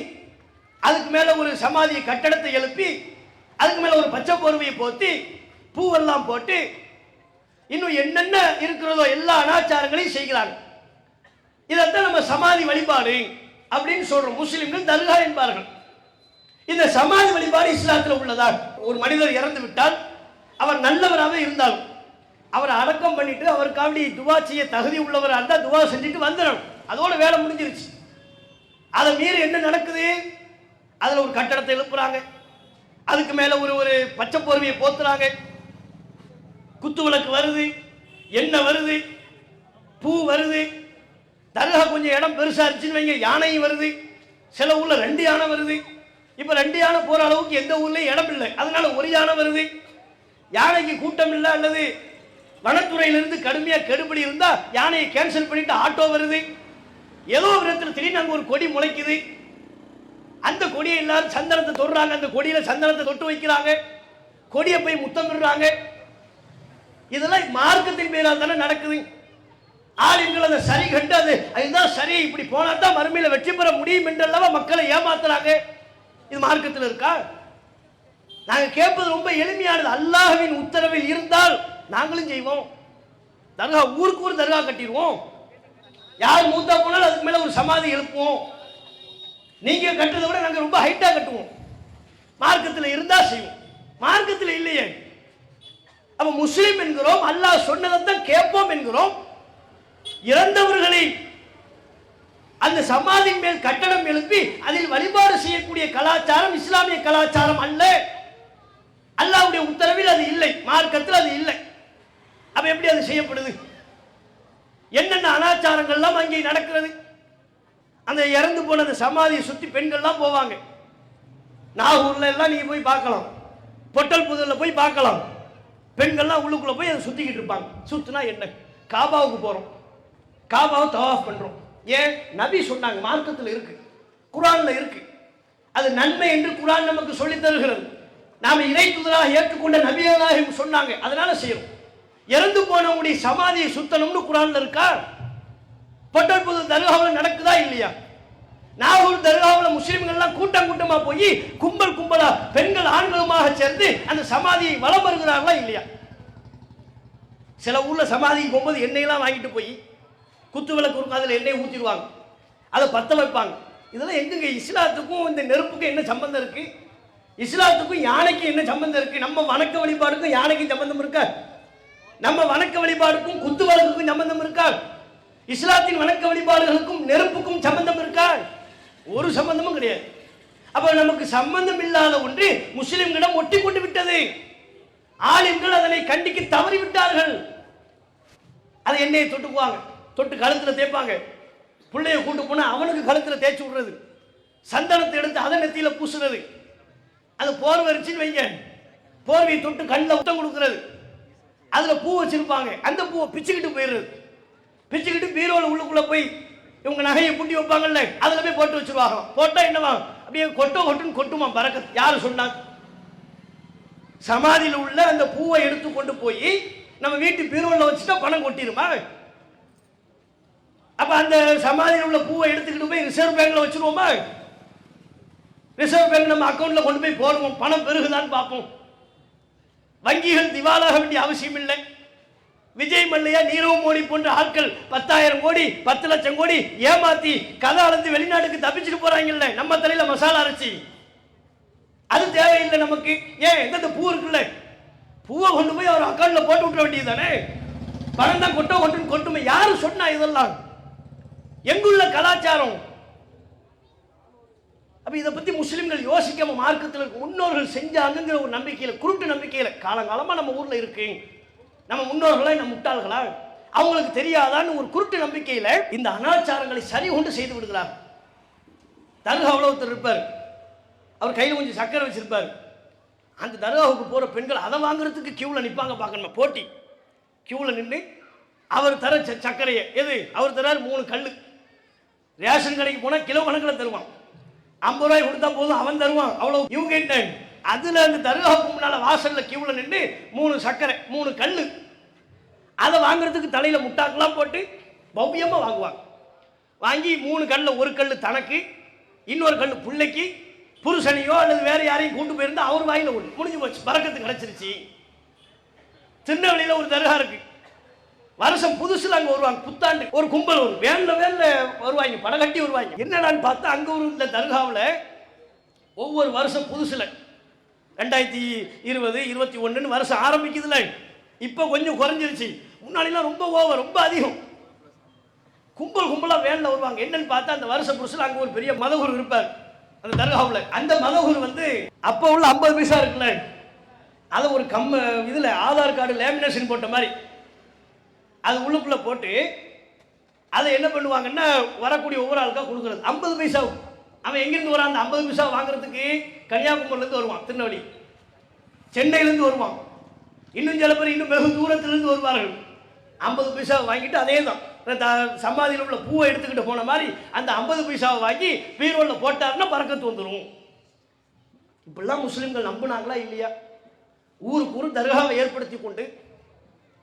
அதுக்கு மேல ஒரு சமாதி கட்டடத்தை எழுப்பி அதுக்கு மேல ஒரு பச்சை போர்வையை போத்தி பூவெல்லாம் போட்டு இன்னும் என்னென்ன இருக்கிறதோ எல்லா அனாச்சாரங்களையும் செய்கிறாங்க. இதைத்தான் நம்ம சமாதி வழிபாடு அப்படின்னு சொல்றோம். முஸ்லிம்கள் தர்கா என்பார்கள். இந்த சமாதி வழிபாடு இஸ்லாத்தில் உள்ளதா? ஒரு மனிதர் இறந்து விட்டால் அவர் நல்லவராக இருந்தாலும் அவரை அடக்கம் பண்ணிட்டு அவருக்காண்டி துவா செய்ய தகுதி உள்ளவராக இருந்தால் துவா செஞ்சுட்டு வந்துடணும். அதோட வேலை முடிஞ்சிருச்சு. அதை மீறி என்ன நடக்குது? அதில் ஒரு கட்டடத்தை எழுப்புறாங்க, அதுக்கு மேலே ஒரு பச்சை போர்வையை போத்துறாங்க, குத்து விளக்கு வருது, எண்ணெய் வருது, பூ வருது. தர்கா கொஞ்சம் இடம் பெருசாக இருந்துச்சுன்னு வைங்க, யானையும் வருது. சில ஊரில் 2 யானை வருது. இப்போ 2 யானை போகிற அளவுக்கு எந்த ஊர்லேயும் இடம் இல்லை, அதனால ஒரு யானை வருது. யானைக்கு கூட்டம் இல்லை அல்லது வனத்துறையிலிருந்து கடுமையாக கெடுபடி இருந்தால் யானையை கேன்சல் பண்ணிட்டு ஆட்டோ வருது. ஏதோ விதத்தில் திடீர்னு அங்கே ஒரு கொடி முளைக்குது. அந்த கொடியை எல்லாரும் சந்தனத்தை தொடுறாங்க, அந்த கொடியில் சந்தனத்தை தொட்டு வைக்கிறாங்க, கொடியை போய் முத்தமிடுறாங்க. இதெல்லாம் மார்க்கத்தின் பேரால் தானே நடக்குது. ஆளுங்கள் அதை சரி கண்டு அதுதான் சரி, இப்படி போனா தான் மறுமையில் வெற்றி பெற முடியும் என்றல்லவா மக்களை ஏமாத்துறாங்க. இது மார்க்கத்தில் இருக்கா? நாங்கள் கேட்பது ரொம்ப எளிமையானது. அல்லாஹ்வின் உத்தரவில் இருந்தால் நாங்களும் செய்வோம். தர்கா ஊருக்கு ஊர் தர்கா கட்டிடுவோம். யார் மூத்தா போனாலும் அதுக்கு மேல ஒரு சமாதி எழுப்புவோம். நீங்க கட்டுறதை விட நாங்கள் ரொம்ப ஹைட்டா கட்டுவோம். மார்க்கத்தில் இருந்தா செய்வோம், மார்க்கத்தில் இல்லையே. அப்ப முஸ்லிம் என்கிறோம், அல்லாஹ் சொன்னதை தான் கேட்போம் என்கிறோம். இறந்தவர்களை அந்த சமாதியின் மேல் கட்டடம் எழுப்பி அதில் வழிபாடு செய்யக்கூடிய கலாச்சாரம் இஸ்லாமிய கலாச்சாரம் அல்ல. அல்லாஹ்வுடைய உத்தரவில் அது இல்லை, மார்க்கத்தில் அது இல்லை. அப்ப எப்படி அது செய்யப்படுது? என்னென்ன அனாச்சாரங்கள்லாம் அங்கே நடக்கிறது? அந்த இறந்து போன அந்த சமாதியை சுற்றி பெண்கள்லாம் போவாங்க. நாகூர்ல எல்லாம் நீங்க போய் பார்க்கலாம், பொட்டல் புதூர்ல போய் பார்க்கலாம். பெண்கள்லாம் உள்ளுக்குள்ள போய் அதை சுத்திக்கிட்டு இருப்பாங்க. சுத்துனா என்ன? காபாவுக்கு போறோம், காபாவை தவாஃப் பண்றோம். ஏன்? நபி சொன்னாங்க, மார்க்கத்தில் இருக்கு, குர்ஆன்ல இருக்கு. அது நன்மை என்று குர்ஆன் நமக்கு சொல்லி தருகிறது. நாம இறை தூதராக ஏற்றுக்கொண்ட நபியாக சொன்னாங்க, அதனால செய்யறோம். இறந்து போனவங்களுடைய சமாதியை சுத்தணும்னு குர்ஆன்ல இருக்கா? பொட்டல் புதூர் தர்காவில் நடக்குதா இல்லையா? நாகூர் தர்காவில் முஸ்லிம்கள்லாம் கூட்டம் கூட்டமா போய் கும்பல் கும்பலா பெண்கள் ஆண்களுமாக சேர்ந்து அந்த சமாதியை வலம் வருகிறார்களா இல்லையா? சில ஊர்ல சமாதிக்கு போகும்போது எண்ணெயெல்லாம் வாங்கிட்டு போய் குத்து விளக்கு இருக்கும், அதில் எண்ணெய் ஊற்றிடுவாங்க, அதை பற்ற வைப்பாங்க. இதெல்லாம் எங்குங்க? இஸ்லாத்துக்கும் இந்த நெருப்புக்கும் என்ன சம்பந்தம் இருக்கு? இஸ்லாத்துக்கும் யானைக்கும் என்ன சம்பந்தம் இருக்கு? நம்ம வணக்க வழிபாடுக்கும் யானைக்கும் சம்பந்தம் இருக்கா? நம்ம வணக்க வழிபாடுக்கும் குத்து விளக்குக்கும் சம்பந்தம் இருக்கா? இஸ்லாத்தின் வணக்க வழிபாடுகளுக்கும் நெருப்புக்கும் சம்பந்தம் இருக்கா? ஒரு சம்பந்தமும் கிடையாது. அப்ப நமக்கு சம்பந்தம் இல்லாத ஒன்று முஸ்லிம்களிடம் ஒட்டி கொண்டு விட்டது. ஆலிம்கள் அதனை கண்டிக்க தவறிவிட்டார்கள். அதை எண்ணெயை தொட்டுக்குவாங்க, தொட்டு கழுத்துல தேய்ப்பாங்க. பிள்ளைய கூட்டு போனா அவனுக்கு கழுத்துல தேய்ச்சி விடுறது, சந்தனத்தை எடுத்து அதை நெத்தியில பூசுறது. அது போர்வை வச்சுன்னு வைங்க, போர்வையை தொட்டு கண்ணில் உத்தம் கொடுக்கிறது. அதுல பூ வச்சிருப்பாங்க, அந்த பூவை பிச்சுக்கிட்டு போயிடுறது. பிச்சுக்கிட்டு பீரோல உள்ளுக்குள்ள போய் இவங்க நகையை புட்டி வைப்பாங்கல்ல, அதுல போய் போட்டு வச்சிருவாங்க. போட்டா என்னவா? அப்படியே கொட்டுன்னு கொட்டுமா பறக்கத்து. யாரு சொன்னாங்க? சமாதியில் உள்ள அந்த பூவை எடுத்து கொண்டு போய் நம்ம வீட்டு பீரோல வச்சுட்டா பணம் கொட்டிருமா? அப்ப அந்த சமாதியில் உள்ள பூவை எடுத்துக்கிட்டு போய் ரிசர்வ் பேங்க்ல வச்சிருவோமா? ரிசர்வ் பேங்க் நம்ம அக்கௌண்ட்ல கொண்டு போய் போடுவோம், பணம் பெருகுதான்னு பார்ப்போம். வங்கிகள் திவாலாக வேண்டிய அவசியம் இல்லை. விஜய் மல்லையா, நீரவ் மோடி போன்ற ஆட்கள் 10,000 கோடி 10 லட்சம் கோடி ஏமாத்தி கதை அளந்து வெளிநாட்டுக்கு தப்பிச்சுட்டு போறாங்கல்ல, நம்ம தலையில மசாலா அரைச்சி. அது தேவையில்லை நமக்கு. ஏன்? எந்த பூ இருக்குல்ல, பூவை கொண்டு போய் அவர் அக்கௌண்ட்ல போட்டு விட்டுற வேண்டியது தானே. பணம் தான் கொட்டுன்னு கொட்டுமே. யாரு சொன்னா இதெல்லாம்? எங்குள்ள கலாச்சாரம்? அப்ப இதை பத்தி முஸ்லிம்கள் யோசிக்காம மார்க்கத்தில் முன்னோர்கள் செஞ்சாங்கிற ஒரு நம்பிக்கையில, குருட்டு நம்பிக்கையில காலங்காலமா நம்ம ஊர்ல இருக்கு. நம்ம முன்னோர்களா நம்ம முட்டாள்களா? அவங்களுக்கு தெரியாதான்னு ஒரு குருட்டு நம்பிக்கையில இந்த அனாச்சாரங்களை சரி கொண்டு செய்து விடுகிறார். தர்கா ஒருத்தர் இருப்பார், அவர் கையில் கொஞ்சம் சக்கரை வச்சிருப்பார். அந்த தர்காவுக்கு போகிற பெண்கள் அதை வாங்குறதுக்கு கியூவில் நிற்பாங்க. பார்க்கணுமா, போட்டி கியூவில் நின்று அவர் தர சர்க்கரையை எது அவர் தரார் 3 கல். ரேஷன் கடைக்கு போனால் கிலோ கணக்கில் தருவான். 50 ரூபாய் கொடுத்தா போதும், அவன் தருவான். அவ்வளோ இவங்க அதில் அந்த தர்காவுக்கு முன்னால் வாசலில் கியூவில் நின்று 3 சர்க்கரை 3 கல், அதை வாங்குறதுக்கு தலையில் முட்டாக்கெல்லாம் போட்டு பவ்யமாக வாங்குவாங்க. வாங்கி 3 கல்லில் 1 கல் தனக்கு, இன்னொரு கல் பிள்ளைக்கு, புருஷனையோ அல்லது வேற யாரையும் கூட்டு போயிருந்தா அவர் வாயில ஒன்று முடிஞ்சு போச்சு, பறக்கத்து கிடைச்சிருச்சு. திருநெல்வேலியில் ஒரு தர்கா இருக்கு. வருஷம் புதுசுல அங்கே வருவாங்க. புத்தாண்டு ஒரு கும்பல் வரும், வேன்ல வருவாங்க, படம் கட்டி வருவாங்க. என்னடான்னு பார்த்தா அங்கே ஒரு இந்த தர்காவில் ஒவ்வொரு வருஷம் புதுசுல 2020 21 வருஷம் ஆரம்பிக்குதுல, இப்போ கொஞ்சம் குறைஞ்சிருச்சு. முன்னாடிலாம் ரொம்ப ஓவர், ரொம்ப அதிகம். கும்பலாக வேனில் வருவாங்க. என்னன்னு பார்த்தா அந்த வருஷ புதுசில் அங்கே ஒரு பெரிய மதகுரு இருப்பார் அந்த தர்காவில். அந்த மதகுரு அப்போ உள்ள 50 பைசா இருக்குல்ல, அதை ஒரு இதில் ஆதார் கார்டு லேமினேஷன் போட்ட மாதிரி அது உள்ளுக்குள்ளே போட்டு அதை என்ன பண்ணுவாங்கன்னா வரக்கூடிய ஒவ்வொரு ஆளுக்காக கொடுக்குறது 50 பைசா. அவன் எங்கேருந்து வரான் அந்த 50 பைசா வாங்குறதுக்கு? கன்னியாகுமரியிலேருந்து வருவான், திருநெல்வேலி, சென்னையிலேருந்து வருவான், இன்னும் சில பேர் இன்னும் வெகு தூரத்திலிருந்து வருவார்கள். 50 பைசா வாங்கிட்டு அதே தான் சமாதியில் உள்ள பூவை எடுத்துக்கிட்டு போன மாதிரி அந்த 50 பைசாவை வாங்கி பீரோவில் போட்டாருன்னா பறக்கத்து வந்துடும். இப்படிலாம் முஸ்லீம்கள் நம்பினாங்களா இல்லையா? ஊருக்கு ஊர் தர்காவை ஏற்படுத்தி கொண்டு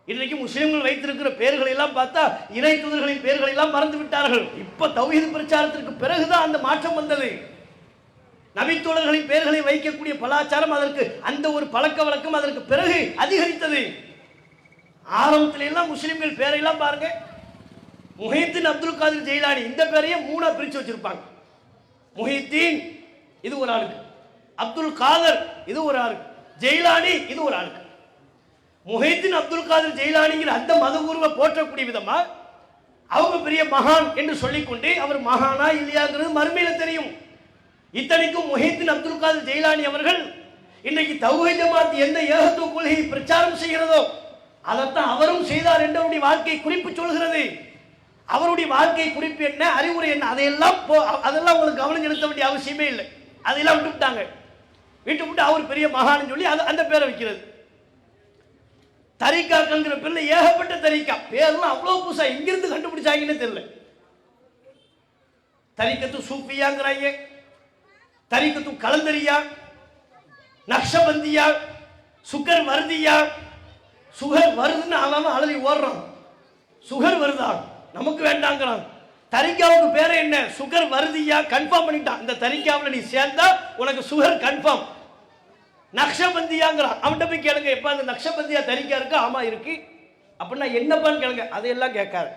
இன்றைக்கு முஸ்லீம்கள் வைத்திருக்கிற பெயர்களை எல்லாம் பார்த்தா இறை தூதர்களின் பெயர்களை எல்லாம் மறந்து விட்டார்கள். இப்ப தௌஹீத் பிரச்சாரத்திற்கு பிறகுதான் அந்த மாற்றம் வந்தது. நபித்தோழர்களின் பெயர்களை வைக்கக்கூடிய கலாச்சாரம், அதற்கு அந்த ஒரு பழக்க வழக்கம் அதற்கு பிறகு அதிகரித்தது. ஆரம்பத்தில எல்லாம் முஸ்லீம்கள் பேரையெல்லாம் பாருங்க, முஹித்தீன் அப்துல் காதிர் ஜெயிலானி, இந்த பேரையே 3ஆ பிரிச்சு வச்சிருப்பாங்க. முஹித்தீன் இது ஒரு ஆளுக்கு, அப்துல் காதர் இது ஒரு ஆளுக்கு, ஜெயிலானி இது ஒரு ஆளுக்கு. முஹித்தீன் அப்துல் காதிர் ஜெயிலானிங்கிற அந்த மதகுருவை போற்றக்கூடிய விதமா அவங்க பெரிய மகான் என்று சொல்லிக்கொண்டு அவர் மகானா இல்லையாங்கிறது மறுமையில தெரியும். இத்தனைக்கும் முஹித்தீன் அப்துல் காதிர் ஜெயிலானி அவர்கள் இன்றைக்கு தௌஹீத் ஜமாத் எந்த ஏகத்துவ கொள்கையை பிரச்சாரம் செய்கிறதோ அதைத்தான் அவரும் செய்தார் என்று அவருடைய வாழ்க்கை குறிப்பு சொல்கிறது. அவருடைய வாழ்க்கை குறிப்பு என்ன, அறிவுரை என்ன, அதெல்லாம் உங்களுக்கு கவனம் செலுத்த வேண்டிய அவசியமே இல்லை. அதெல்லாம் விட்டுவிட்டாங்க. விட்டு அவர் பெரிய மகான்னு சொல்லி அந்த பேரை வைக்கிறது. தரிகாக்கள்ங்கிற பேர்ல ஏகப்பட்ட தரிகா பேர்லாம் அவ்வளவு புதுசா எங்கிருந்து கண்டுபிடிச்சாங்கன்னு தெரியல. தரிக்கத்து சூஃபியாங்கிறாங்க, தரிக்கத்து கலந்தரியா, நக்ஷபந்தியா, சுகர் வருதியா. சுகர் வருதுன்னு அவன் அலறி ஓடுறான். சுகர் வருதா நமக்கு வேண்டாங்கிறான். தரிக்காவுக்கு பேரை என்ன, சுகர் வருதியா, கன்ஃபார்ம் பண்ணிட்டான். இந்த தரிக்காவில் நீ சேர்ந்தா உனக்கு சுகர் கன்ஃபார்ம். நக்ஷபந்தியாங்கிறான். அவன்கிட்ட போய் கேளுங்க, எப்ப அந்த நக்ஷபந்தியா தரிக்கா இருக்கு? ஆமா இருக்கு. அப்படின்னா என்னப்பான்னு கேளுங்க, அதையெல்லாம் கேட்காது.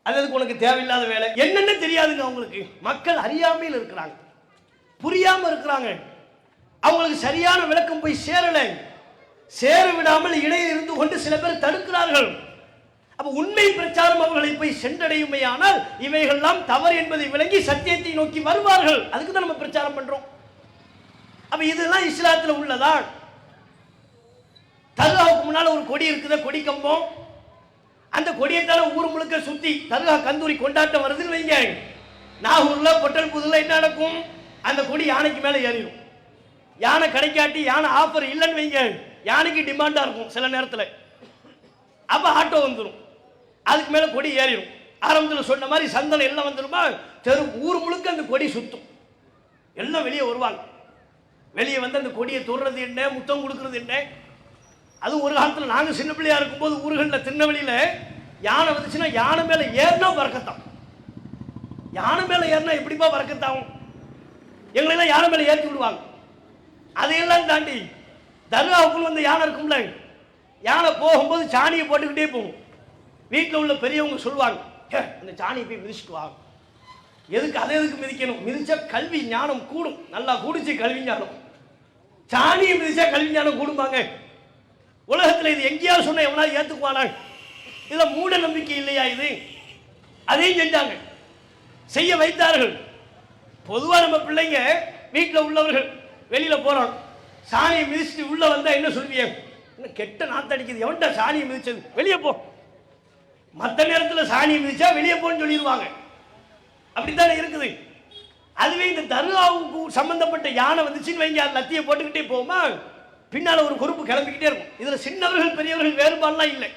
அதுக்கு உனக்கு தேவையில்லாத வேலை. என்னன்னு தெரியாதுங்க அவங்களுக்கு. மக்கள் அறியாமையில் இருக்கிறாங்க, புரியாம இருக்கிறாங்க. அவங்களுக்கு சரியான விளக்கம் போய் சேரல. சேர விடாமல் இடையில் இருந்து கொண்டு சில பேர் தடுக்கிறார்கள். அப்ப உண்மை பிரச்சாரம் அவர்களை போய் சென்றடையுமையானால் இவைகள்லாம் தவறு என்பதை விளங்கி சத்தியத்தை நோக்கி வருவார்கள். அதுக்கு தான் நம்ம பிரச்சாரம் பண்றோம். அப்ப இதெல்லாம் இஸ்லாத்தில் உள்ளதா? தர்காவுக்கு முன்னால ஒரு கொடி இருக்குது, கொடி கம்பம். அந்த கொடியைத்தால ஊர் முழுக்க சுத்தி தர்கா கந்தூரி கொண்டாட்டம் வருதுன்னு வைங்க. நாகூர்ல பொட்டல் புதுல என்ன நடக்கும்? அந்த கொடி யானைக்கு மேல ஏறிடும். யானை கிடைக்காட்டி, யானை ஆஃபர் இல்லைன்னு வைங்க, யானைக்கு டிமாண்டா இருக்கும் சில நேரத்தில். அப்ப ஆட்டோ வந்துடும், அதுக்கு மேல கொடி ஏறிடும். ஆரம்பத்தில் சொன்ன மாதிரி சந்தனம் எல்லாம் வந்துருமா, தெரு ஊர் முழுக்க அந்த கொடி சுத்தும். எல்லாம் வெளியே வருவாங்க. வெளியே வந்து அந்த கொடியை தொடுறது என்ன, முத்தம் கொடுக்கறது என்ன. அது ஒரு காலத்தில் நாங்கள் சின்ன பிள்ளையா இருக்கும்போது ஊர்களில் திருநெல்வேலியில் யானை வந்துச்சுன்னா யானை மேலே ஏறினா பறக்கத்தான். யானை மேலே ஏறினா எப்படிப்பா பறக்கத்தாகும்? எங்களெல்லாம் யானை மேலே ஏற்றி விடுவாங்க. அதையெல்லாம் தாண்டி தர்காவுக்குள்ள வந்து யானை இருக்கும்ல, யானை போகும்போது சாணியை போட்டுக்கிட்டே போகும். வீட்டில் உள்ள பெரியவங்க சொல்லுவாங்க, அந்த சாணியை போய் மிதிச்சுட்டு வாங்க. எதுக்கு அதை எதுக்கு மிதிக்கணும்? மிதிச்சா கல்வி ஞானம் கூடும். நல்லா கூடிச்சு கல்வி ஞானம். சாணியை மிதிச்சா கல்வி ஞானம் கூடுமாங்க? உலகத்தில் இது எங்கேயாவது சொன்ன எவனாவது ஏற்றுக்குவானா? இதில் மூட நம்பிக்கை இல்லையா இது? அதையும் செஞ்சாங்க, செய்ய வைத்தார்கள். பொதுவாக நம்ம பிள்ளைங்க வீட்டில் உள்ளவர்கள் வெளியில் போகிறோம், சாணியை மிதிச்சுட்டு உள்ளே வந்தால் என்ன சொல்வீங்க? இன்னும் கெட்ட நாத்தடிக்குது, எவன்டா சாணியை மிதிச்சது, வெளியே போ. மற்ற நேரத்தில் சாணியை மிதிச்சா வெளியே போன்னு சொல்லிடுவாங்க. அப்படித்தானே இருக்குது. அதுவே இந்த தர்காவுக்கு சம்பந்தப்பட்ட யானை வந்துச்சுன்னு வைங்க, அது லத்தியை போட்டுக்கிட்டே போகுமா, பின்னால ஒரு குரூப் கிளம்பிக்கிட்டே இருக்கும். இதுல சின்னவர்கள் பெரியவர்கள் வேறுபாடுலாம் இல்லை.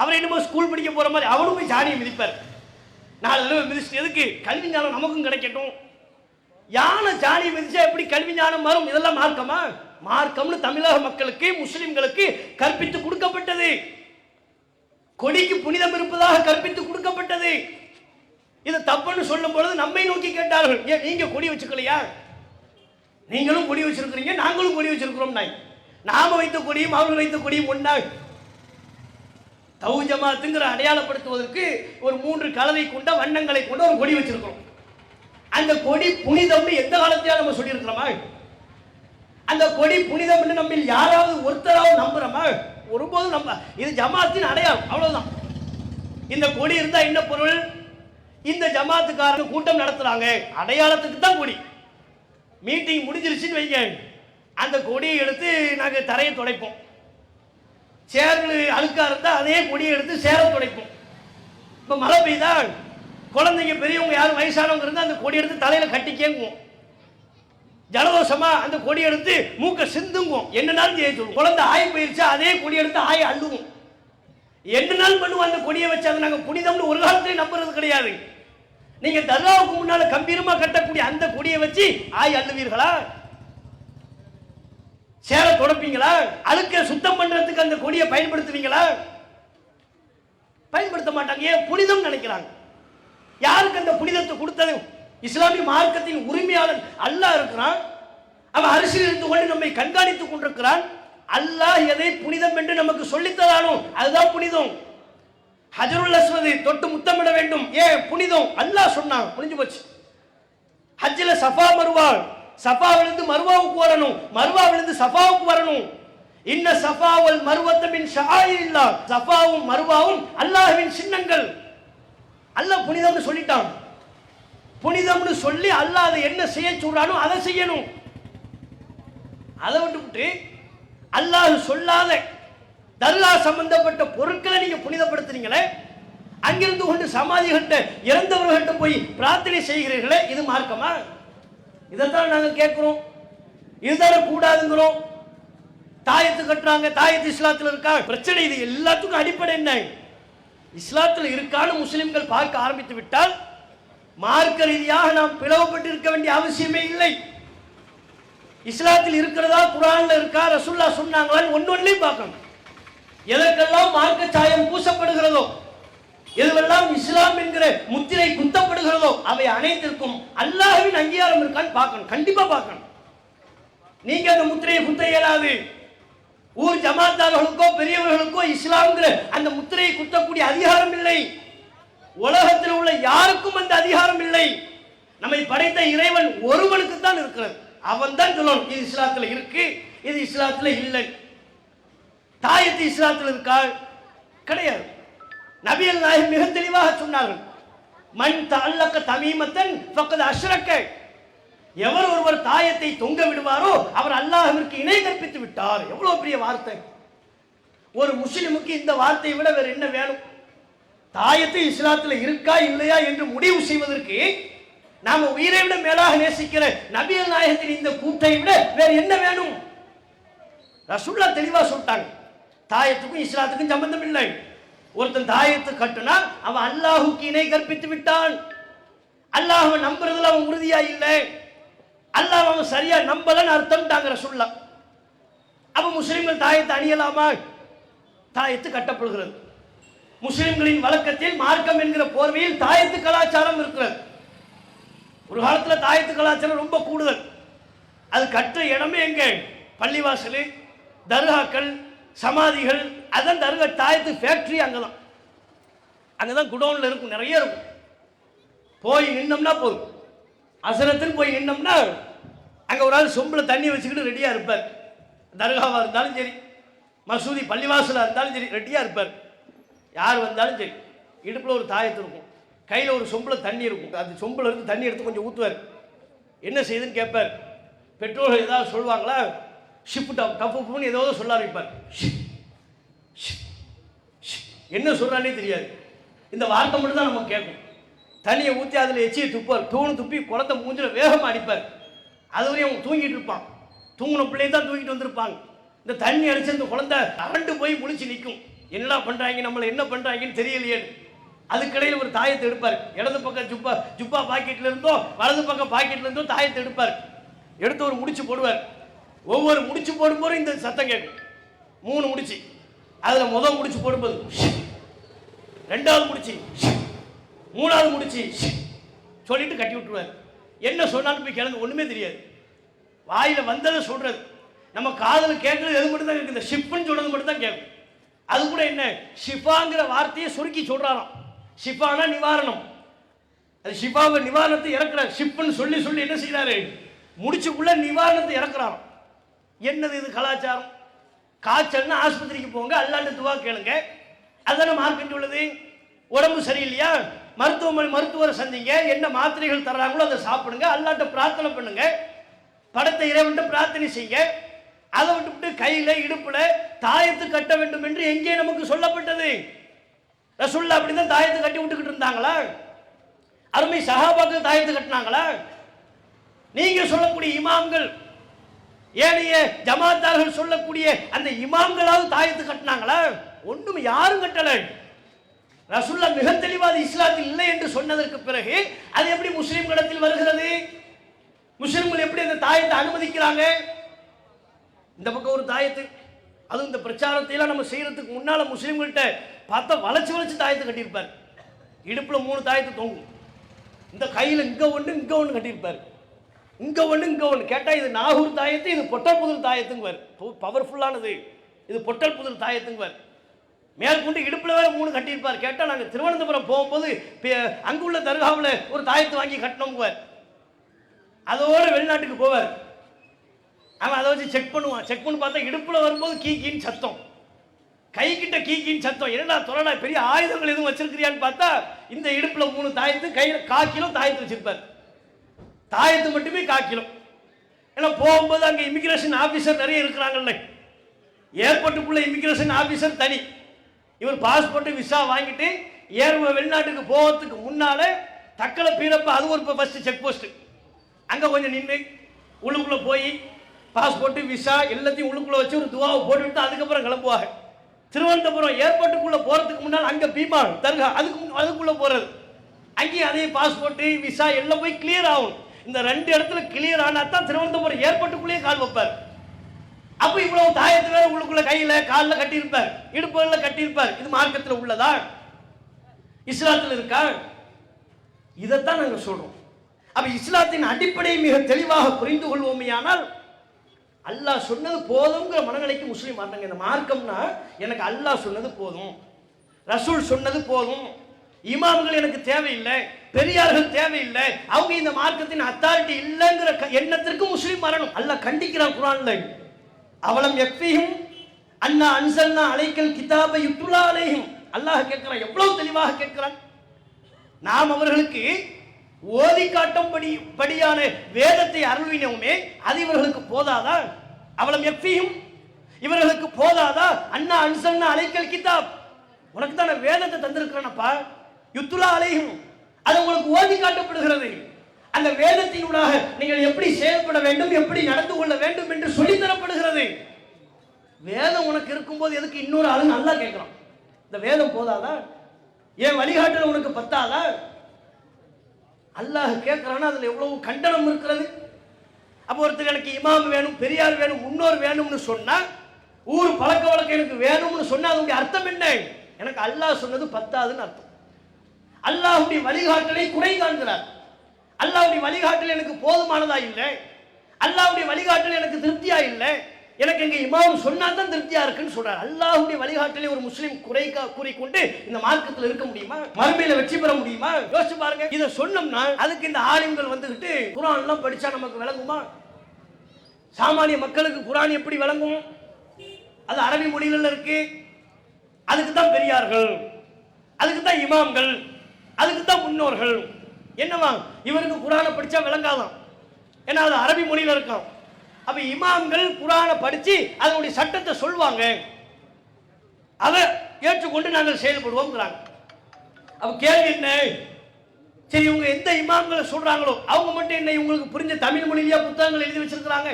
அவர் என்னமோ ஸ்கூல் படிக்க போற மாதிரி அவரும் போய் சாணியை மிதிப்பார். 4 தடவை மிதிச்சுட்டு எதுக்கு? கல்வி ஞானம் நமக்கும் கிடைக்கட்டும். யானை சாணியை மிதிச்சா எப்படி கல்வி ஞானம் வரும்? இதெல்லாம் மார்க்கமா? மார்க்கம்னு தமிழக மக்களுக்கு முஸ்லிம்களுக்கு கற்பித்து கொடுக்கப்பட்டது. கொடிக்கு புனிதம் இருப்பதாக கற்பித்து கொடுக்கப்பட்டது. இது தப்புன்னு சொல்லும் பொழுது நம்மை நோக்கி கேட்டார்கள், ஏன் நீங்க கொடி வச்சுக்கலையா? நீங்களும் கொடி வச்சிருக்கிறீங்க, நாங்களும் கொடி வச்சிருக்கிறோம். நாம வைத்த கொடியும் அவர்கள் வைத்த கொடியும் ஒன்னா? தௌ ஜமாத்துங்கிற அடையாளப்படுத்துவதற்கு ஒரு 3 கலரை கொண்ட வண்ணங்களை கொண்ட ஒரு கொடி வச்சிருக்கிறோம். அந்த கொடி புனிதம்னு எந்த காலத்தையா நம்ம சொல்லியிருக்கிறோமா? அந்த கொடி புனிதம் நம்ம யாராவது ஒருத்தராவது நம்புறோமா? ஒருபோதும் நம்ம இது ஜமாத்தின் அடையாளம், அவ்வளவுதான். இந்த கொடி இருந்தா என்ன பொருள்? இந்த ஜமாத்துக்காரங்க கூட்டம் நடத்துறாங்க, அடையாளத்துக்கு தான் கொடி. மீட்டிங் முடிஞ்சிருச்சுன்னு வைங்க, அந்த கொடியை எடுத்து நாங்க தரையை துடைப்போம். சேர்ல அழுக்கா இருந்தா அதே கொடியை எடுத்து சேர துடைப்போம். இப்ப மழை பெய்தா குழந்தைங்க பெரியவங்க யாரும் வயசானவங்க இருந்தா அந்த கொடி எடுத்து தலையில கட்டி கேங்குவோம். ஜலதோஷமா அந்த கொடி எடுத்து மூக்க சிந்துங்குவோம். என்னன்னாலும் செய்ய சொல்லுவோம். குழந்தை ஆய் போயிருச்சா அதே கொடி எடுத்து ஆய் அள்ளுவோம். என்ன நாள் பண்ணுவோம் அந்த கொடியை வச்சு. அதை நாங்கள் புனிதம்னு ஒரு காலத்திலே நம்புறது கிடையாது. நீங்க தர்காவுக்கு முன்னால கம்பீரமா கட்டக்கூடிய அந்த கொடியை வச்சு ஆய் அள்ளுவீர்களா? சேர தொடப்பீங்களா? அழுக்க சுத்தம் பண்றதுக்கு அந்த கொடியை பயன்படுத்துவீங்களா? பயன்படுத்த மாட்டாங்க. ஏன்? புனிதம் நினைக்கிறாங்க. யாருக்கு அந்த புனிதத்தை கொடுத்தது? இஸ்லாமிய மார்க்கத்தின் உரிமையாளன் அல்லாஹ் இருக்கிறான். அவன் அரிசியில் இருந்து கொண்டு நம்மை கண்காணித்துக் கொண்டிருக்கிறான். அல்லாஹ் எதை புனிதம் என்று நமக்கு சொல்லித்தரானோ அதுதான் புனிதம். ஹஜருல் அஸ்வதை தொட்டு முத்தமிட வேண்டும். ஏன்? புனிதம். அல்லாஹ் சொன்னான், புரிஞ்சு போச்சு. ஹஜ்ஜில சஃபா மருவா, சஃபாவிலிருந்து மருவாவுக்கு வரணும், மருவாவிலிருந்து சஃபாவுக்கு வரணும். இன்ன சஃபா வல் மருவத்த மின் ஷஆயிரில்லாஹ். சஃபாவும் மருவாவும் அல்லாஹ்வின் சின்னங்கள். அல்லாஹ் புனிதம்னு சொல்லிட்டான். புனிதம்னு சொல்லி அல்லாஹ் அதை என்ன செய்ய சொல்றானோ அதை செய்யணும். அதை விட்டுவிட்டு அல்லாஹ் சொல்லாத தர்கா சம்பந்தப்பட்ட பொருட்களை நீங்க புனிதப்படுத்துறீங்களே, அங்கிருந்து கொண்டு சமாதிகிட்ட இறந்தவர்கள்ட்ட போய் பிரார்த்தனை செய்கிறீர்களே, இது மார்க்கமா? இதைத்தான் நாங்க கேட்கிறோம். இதுதானே கூடாதுங்கிறோம். தாயத்து கட்டுறாங்க, தாயத்து இஸ்லாத்தில் இருக்கா? பிரச்சனை. இது எல்லாத்துக்கும் அடிப்படை என்ன? இஸ்லாத்தில் இருக்கான்னு முஸ்லிம்கள் பார்க்க ஆரம்பித்து விட்டால் மார்க்க ரீதியாக நாம் பிளவுபட்டு இருக்க வேண்டிய அவசியமே இல்லை. இஸ்லாத்தில் இருக்கிறதா, குர்ஆன்ல இருக்கா, ரசூலுல்லாஹ் சொன்னாங்களான்னு ஒன்னொன்னையும் பார்க்கணும். எதற்கெல்லாம் மார்க்க சாயம் பூசப்படுகிறதோ, எதுவெல்லாம் இஸ்லாம் என்கிற முத்திரை குத்தப்படுகிறதோ அவை அனைத்திற்கும் அல்லாஹ்வின் அங்கீகாரம் இருக்கான்னு பார்க்கணும். கண்டிப்பா பார்க்கணும். நீங்க அந்த முத்திரையை குத்த இயலாது. ஊர் ஜமாத்தார்களுக்கோ பெரியவர்களுக்கோ இஸ்லாம்ங்கிற அந்த முத்திரையை குத்தக்கூடிய அதிகாரம் இல்லை. உலகத்தில் உள்ள யாருக்கும் அந்த அதிகாரம் இல்லை. நம்மை படைத்த இறைவன் ஒருவனுக்கு தான் இருக்கிறது. அவன் தான் சொல்லணும் இது இஸ்லாத்தில் இருக்கு, இது இஸ்லாத்தில் இல்லை. தாயத்து இஸ்லாத்தில் இருக்கா? கிடையாது. நபிகள் நாயகம் மிக தெளிவாக சொன்னார்கள், மன் தஅல்லக தமீமத்தன் ஃபக்கத் அஷ்ரக. எவர் ஒருவர் தாயத்தை தொங்க விடுவாரோ அவர் அல்லாஹ்விற்கு இணை கற்பித்து விட்டார். எவ்வளவு பெரிய வார்த்தை! ஒரு முஸ்லிமுக்கு இந்த வார்த்தையை விட வேற என்ன வேணும்? தாயத்து இஸ்லாத்தில் இருக்கா இல்லையா என்று முடிவு செய்வதற்கு நாம உயிரை விட மேலாக நேசிக்கிற நபிகள் நாயகத்தின் இந்த கூட்டை விட வேற என்ன வேணும்? ரசூலுல்லாஹ் தெளிவா சொல்லிட்டாங்க, தாயத்துக்கும் இஸ்லாத்துக்கும் சம்பந்தம் இல்லை. ஒருத்தன் தாயத்து கட்டுனா அவன் அல்லாஹுக்கு இணை கற்பித்து விட்டான். அல்லாஹ்வை நம்புறதுல அவன் உறுதியா இல்லை. அல்லாஹ் அவன் சரியா நம்பலன்னு அர்த்தம்ட்டாங்க ரசூலுல்லாஹ். அப்ப முஸ்லிம்கள் தாயத்தை அணியலாமா? தாயத்து கட்டப்படுகிறது. முஸ்லிம்களின் வழக்கத்தில் மார்க்கம் என்கிற போர்வையில் தாயத்து கலாச்சாரம் இருக்கிறது. ஒரு காலத்துல தாயத்து கலாச்சாரம் ரொம்ப கூடுதல். அது கற்ற இடமே எங்க? பள்ளிவாசல், தர்காக்கள், சமாதிகள். அதான் தர்கா தாயத்து ஃபேக்டரி அங்கதான். அங்கதான் குடோன்ல இருக்கும், நிறைய இருக்கும். போய் நின்னோம்னா போதும். அசரத்தில் போய் நின்னோம்னா அங்க ஒரு ஆள் சொம்புல தண்ணி வச்சுக்கிட்டு ரெடியா இருப்பார். தர்காவா இருந்தாலும் சரி, மசூதி பள்ளிவாசலா இருந்தாலும் சரி, ரெடியா இருப்பார். யார் வந்தாலும் சரி, இடுப்புல ஒரு தாயத்து இருக்கும், கையில ஒரு சொம்புல தண்ணி இருக்கும். அந்த சொம்புல இருந்து தண்ணி எடுத்து கொஞ்சம் ஊத்துவார். என்ன செய்யுதுன்னு கேட்பார். பெற்றோர்கள் ஏதாவது சொல்லுவாங்களா? ஷிப் டப்புன்னு ஏதாவது சொல்ல ஆரம்பிப்பார். என்ன சொல்றானே தெரியாது. இந்த வார்த்தை மட்டும் தான் நம்ம கேட்கும். தண்ணியை ஊற்றி அதில் எச்சியை துப்பார். துப்பி குளத்தை மூஞ்சில வேகமாக அடிப்பார். அது வரையும் அவங்க தூங்கிட்டு இருப்பான். தூங்கின பிள்ளையை தான் தூக்கிட்டு வந்திருப்பாங்க. இந்த தண்ணி அடிச்சு இந்த குழந்தை அரண்டு போய் முழிச்சு நிற்கும். என்னடா பண்றாங்க, நம்மளை என்ன பண்றாங்கன்னு தெரியலையே. அதுக்கிடையில் ஒரு தாயத்தை எடுப்பார். இடது பக்கம் ஜுப்பா பாக்கெட்ல இருந்தோ வலது பக்கம் பாக்கெட்ல இருந்தோ தாயத்தை எடுப்பார். எடுத்து ஒரு முடிச்சு போடுவார். ஒவ்வொரு முடிச்சு போடும்போது இந்த சத்தம் கேட்கும். 3 முடிச்சு. அதுல முதல் முடிச்சு போடும்போது, ரெண்டாவது முடிச்சு, மூணாவது முடிச்சு சொல்லிட்டு கட்டி விட்டுருவார். என்ன சொன்னாலும் போய் கிளம்பு, ஒண்ணுமே தெரியாது. வாயில வந்ததை சொல்றது, நம்ம காதல கேட்கறது எது மட்டும் தான் கேட்கும். இந்த ஷிப்னு சொல்றது மட்டும் தான் கேட்கும். அது கூட என்ன, ஷிஃபாங்கிற வார்த்தையை சுருக்கி சொல்றாராம். ஷிஃபானா நிவாரணம். அது ஷிஃபாவை நிவாரணத்தை இறக்குறாரு. ஷிப்னு சொல்லி சொல்லி என்ன செய்யறாரு, முடிச்சுக்குள்ள நிவாரணத்தை இறக்குறாராம். என்னது இது கலாச்சாரம்? காய்ச்சல்னா ஆஸ்பத்திரிக்கு போங்க, அல்லாண்டு துவா கேளுங்க. அதுதானே மார்க்கெட் உள்ளது. உடம்பு சரியில்லையா, மருத்துவரை சந்திங்க, என்ன மாத்திரைகள் தர்றாங்களோ அதை சாப்பிடுங்க, அல்லாட்ட பிரார்த்தனை பண்ணுங்க, படத்தை இறைவன்ட்டு பிரார்த்தனை செய்யுங்க. அதை விட்டு கையில இடுப்புல தாயத்து கட்ட வேண்டும் என்று எங்கே நமக்கு சொல்லப்பட்டது? ரசூலுல்லாஹ் அப்படிதான் தாயத்து கட்டி விட்டுக்கிட்டு இருந்தாங்களா? அருமை சஹாபாக்கள் தாயத்து கட்டினாங்களா? நீங்க சொல்லக்கூடிய இமாம்கள், ஏனைய ஜமாத்தார்கள் சொல்லக்கூடிய அந்த இமாம்களாவது தாயத்து கட்டினாங்களா? ஒன்றும் யாரும் கட்டல. ரசூலுல்லாஹ் மிக தெளிவாக இஸ்லாத்தில் இல்லை என்று சொன்னதற்கு பிறகு அது எப்படி முஸ்லிம்களிடத்தில் வருகிறது? முஸ்லிம்கள் எப்படி அந்த தாயத்தை அனுமதிக்கிறாங்க? இந்த பக்கம் ஒரு தாயத்து, அதுவும் இந்த பிரச்சாரத்தை எல்லாம் நம்ம செய்யறதுக்கு முன்னால முஸ்லிம்கள்ட்ட பார்த்தா வளைச்சு வளைச்சு தாயத்தை கட்டியிருப்பார். இடுப்புல 3 தாயத்து தொங்கும். இந்த கையில இங்க ஒண்ணு கட்டியிருப்பார். இங்க ஒண்ணு கேட்டா இது நாகூர் தாயத்து, இது பொட்டல் புதல் தாயத்துங்குவார். பவர்ஃபுல்லானது, இது பொட்டல் புதல் தாயத்துங்குவார். மேற்கொண்டு இடுப்புல வேற 3 கட்டியிருப்பார். கேட்டா நாங்க திருவனந்தபுரம் போகும்போது அங்குள்ள தர்காவில் ஒரு தாயத்து வாங்கி கட்டினோங்குவார். அதோட வெளிநாட்டுக்கு போவார். அவன் அதை வச்சு செக் பண்ணுவான். செக் பண்ணி பார்த்தா இடுப்புல வரும்போது கீக்கின்னு சத்தம், கை கிட்ட கீக்கின்னு சத்தம். என்னடா தொலைடா, பெரிய ஆயுதங்கள் எதுவும் வச்சிருக்கிறியான்னு பார்த்தா இந்த இடுப்புல 3 தாயத்து, கையில 1/4 கிலோ தாயத்து வச்சிருப்பார். தாயத்து மட்டுமே 1/4 கிலோ. ஏன்னா போகும்போது அங்கே இமிகிரேஷன் ஆஃபீஸர் நிறைய இருக்கிறாங்கல்ல, ஏர்போர்ட்டுக்குள்ள இமிகிரேஷன் ஆஃபீஸர் தனி. இவர் பாஸ்போர்ட் விசா வாங்கிட்டு வெளிநாட்டுக்கு போகிறதுக்கு முன்னால தக்கலை பீரப்ப அது ஒரு ஃபர்ஸ்ட் செக் போஸ்ட். அங்கே கொஞ்சம் நின்று உள்ளுக்குள்ள போய் பாஸ்போர்ட் விசா எல்லாத்தையும் உள்ளுக்குள்ள வச்சு ஒரு துவாவை போட்டுவிட்டு அதுக்கப்புறம் கிளம்புவாங்க. திருவனந்தபுரம் ஏர்போர்ட்டுக்குள்ள போறதுக்கு முன்னால் அங்கே பீமாள் தர்கா அதுக்குள்ள போறது. அங்கேயும் அதே பாஸ்போர்ட் விசா எல்லாம் போய் கிளியர் ஆகும். இந்த 2 இடத்துல கிளியர் ஆனால் தான் திருவனந்தபுரம் ஏர்போர்ட்டுக்குள்ளேயே கால் வைப்பார். அப்ப இவ்வளவு தாயத்து வேற உள்ளுக்குள்ள கையில காலில் கட்டியிருப்பார், இடுப்புல கட்டியிருப்பார். இது மார்க்கத்தில் உள்ளதா? இஸ்லாத்தில் இருக்கா? இதைத்தான் நாங்க சொல்றோம். அப்ப இஸ்லாத்தின் அடிப்படையை மிக தெளிவாக புரிந்து கொள்வோமையானால் அல்லாஹ் சொன்னது போதுங்கிற மனநிலைக்கு முஸ்லீம் மாட்டாங்க. இந்த மார்க்கம்னா எனக்கு அல்லாஹ் சொன்னது போதும், ரசூல் சொன்னது போதும், இமாம்கள் எனக்கு தேவையில்லை, பெரியார்கள் தேவையில்லை, அவங்க இந்த மார்க்கத்தின் அத்தாரிட்டி இல்லைங்கிற எண்ணத்திற்கு முஸ்லீம் வரணும். அல்லாஹ் கண்டிக்கிறான் குர்ஆன்ல. அவலம் யக்ஃபிஹும் அன்னா அன்ஸல்னா அலைக்கல் கிதாப யுத்லா அலைஹிம். அல்லாஹ் கேட்கிறான், எவ்வளவு தெளிவாக கேட்கிறான். நாம் அவர்களுக்கு ஓதி காட்டும் படியான வேதத்தை அருள்வினோமே, அது இவர்களுக்கு போதாதா? அவலம் யக்ஃபிஹும், இவர்களுக்கு போதாதா? அன்னா அன்ஸல்னா அலைக்கல் கிதாப், உனக்கு தான் வேதத்தை தந்திருக்கிறேனப்பா, யுத்லா அலைஹிம், அது உங்களுக்கு ஓதி காட்டப்படுகிறது. அந்த வேதத்தினூடாக நீங்கள் எப்படி செயல்பட வேண்டும், எப்படி நடந்து கொள்ள வேண்டும் என்று சொல்லி தரப்படுகிறது. வேதம் உனக்கு இருக்கும்போது எதுக்கு இன்னொரு ஆளு நல்லா கேட்கிறான்? இந்த வேதம் போதாதா? ஏன் வழிகாட்டல் உனக்கு பத்தாதா? அல்லாஹ் கேட்கிறான்னா அதுல எவ்வளவு கண்டனம் இருக்கிறது. அப்போ ஒருத்தர் எனக்கு இமாம் வேணும், பெரியார் வேணும், முன்னோர் வேணும்னு சொன்னா, ஊர் பழக்க வழக்கம் எனக்கு வேணும்னு சொன்னா அதனுடைய அர்த்தம் என்ன? எனக்கு அல்லாஹ் சொன்னது பத்தாதுன்னு அர்த்தம். அல்லாஹ்வுடைய வழிகாட்டலை குறை காண்கிறார். அல்லாஹ்வுடைய வழிகாட்டல் எனக்கு போதுமானதா இல்லை, அல்லாஹ்வுடைய வழிகாட்டல் எனக்கு திருப்தியா இல்லை, எனக்கு எங்க இமாம் சொன்னா தான் திருப்தியா இருக்குன்னு சொல்றாரு. அல்லாஹ்வுடைய வழிகாட்டலை ஒரு முஸ்லிம் கூறிக்கொண்டு இந்த மார்க்கத்தில் இருக்க முடியுமா? மறுமையில வெற்றி பெற முடியுமா? யோசிச்சு பாருங்க. இதை சொன்னோம்னா அதுக்கு இந்த ஆலிம்கள் வந்துகிட்டு குர்ஆன் எல்லாம் படிச்சா நமக்கு விளங்குமா? சாமானிய மக்களுக்கு குர்ஆன் எப்படி விளங்கும்? அது அரபி மொழிகள்ல இருக்கு. அதுக்கு தான் பெரியார்கள், அதுக்கு தான் இமாம்கள், அதுக்கு தான் முன்னோர்கள். என்னவா இவருக்கு குர்ஆனை படிச்சா விளங்காதான், ஏன்னா அது அரபி மொழியில இருக்கும். அப்ப இமாம்கள் குர்ஆனை படிச்சு அதனுடைய சட்டத்தை சொல்வாங்க, அதை ஏற்றுக்கொண்டு நாங்கள் செயல்படுவோம்ங்கிறாங்க. அப்ப கேள்வி என்ன? சரி, இவங்க எந்த இமாம்களை சொல்றாங்களோ அவங்க மட்டும் என்ன இவங்களுக்கு புரிஞ்ச தமிழ் மொழியிலேயே புத்தகங்கள் எழுதி வச்சிருக்கிறாங்க?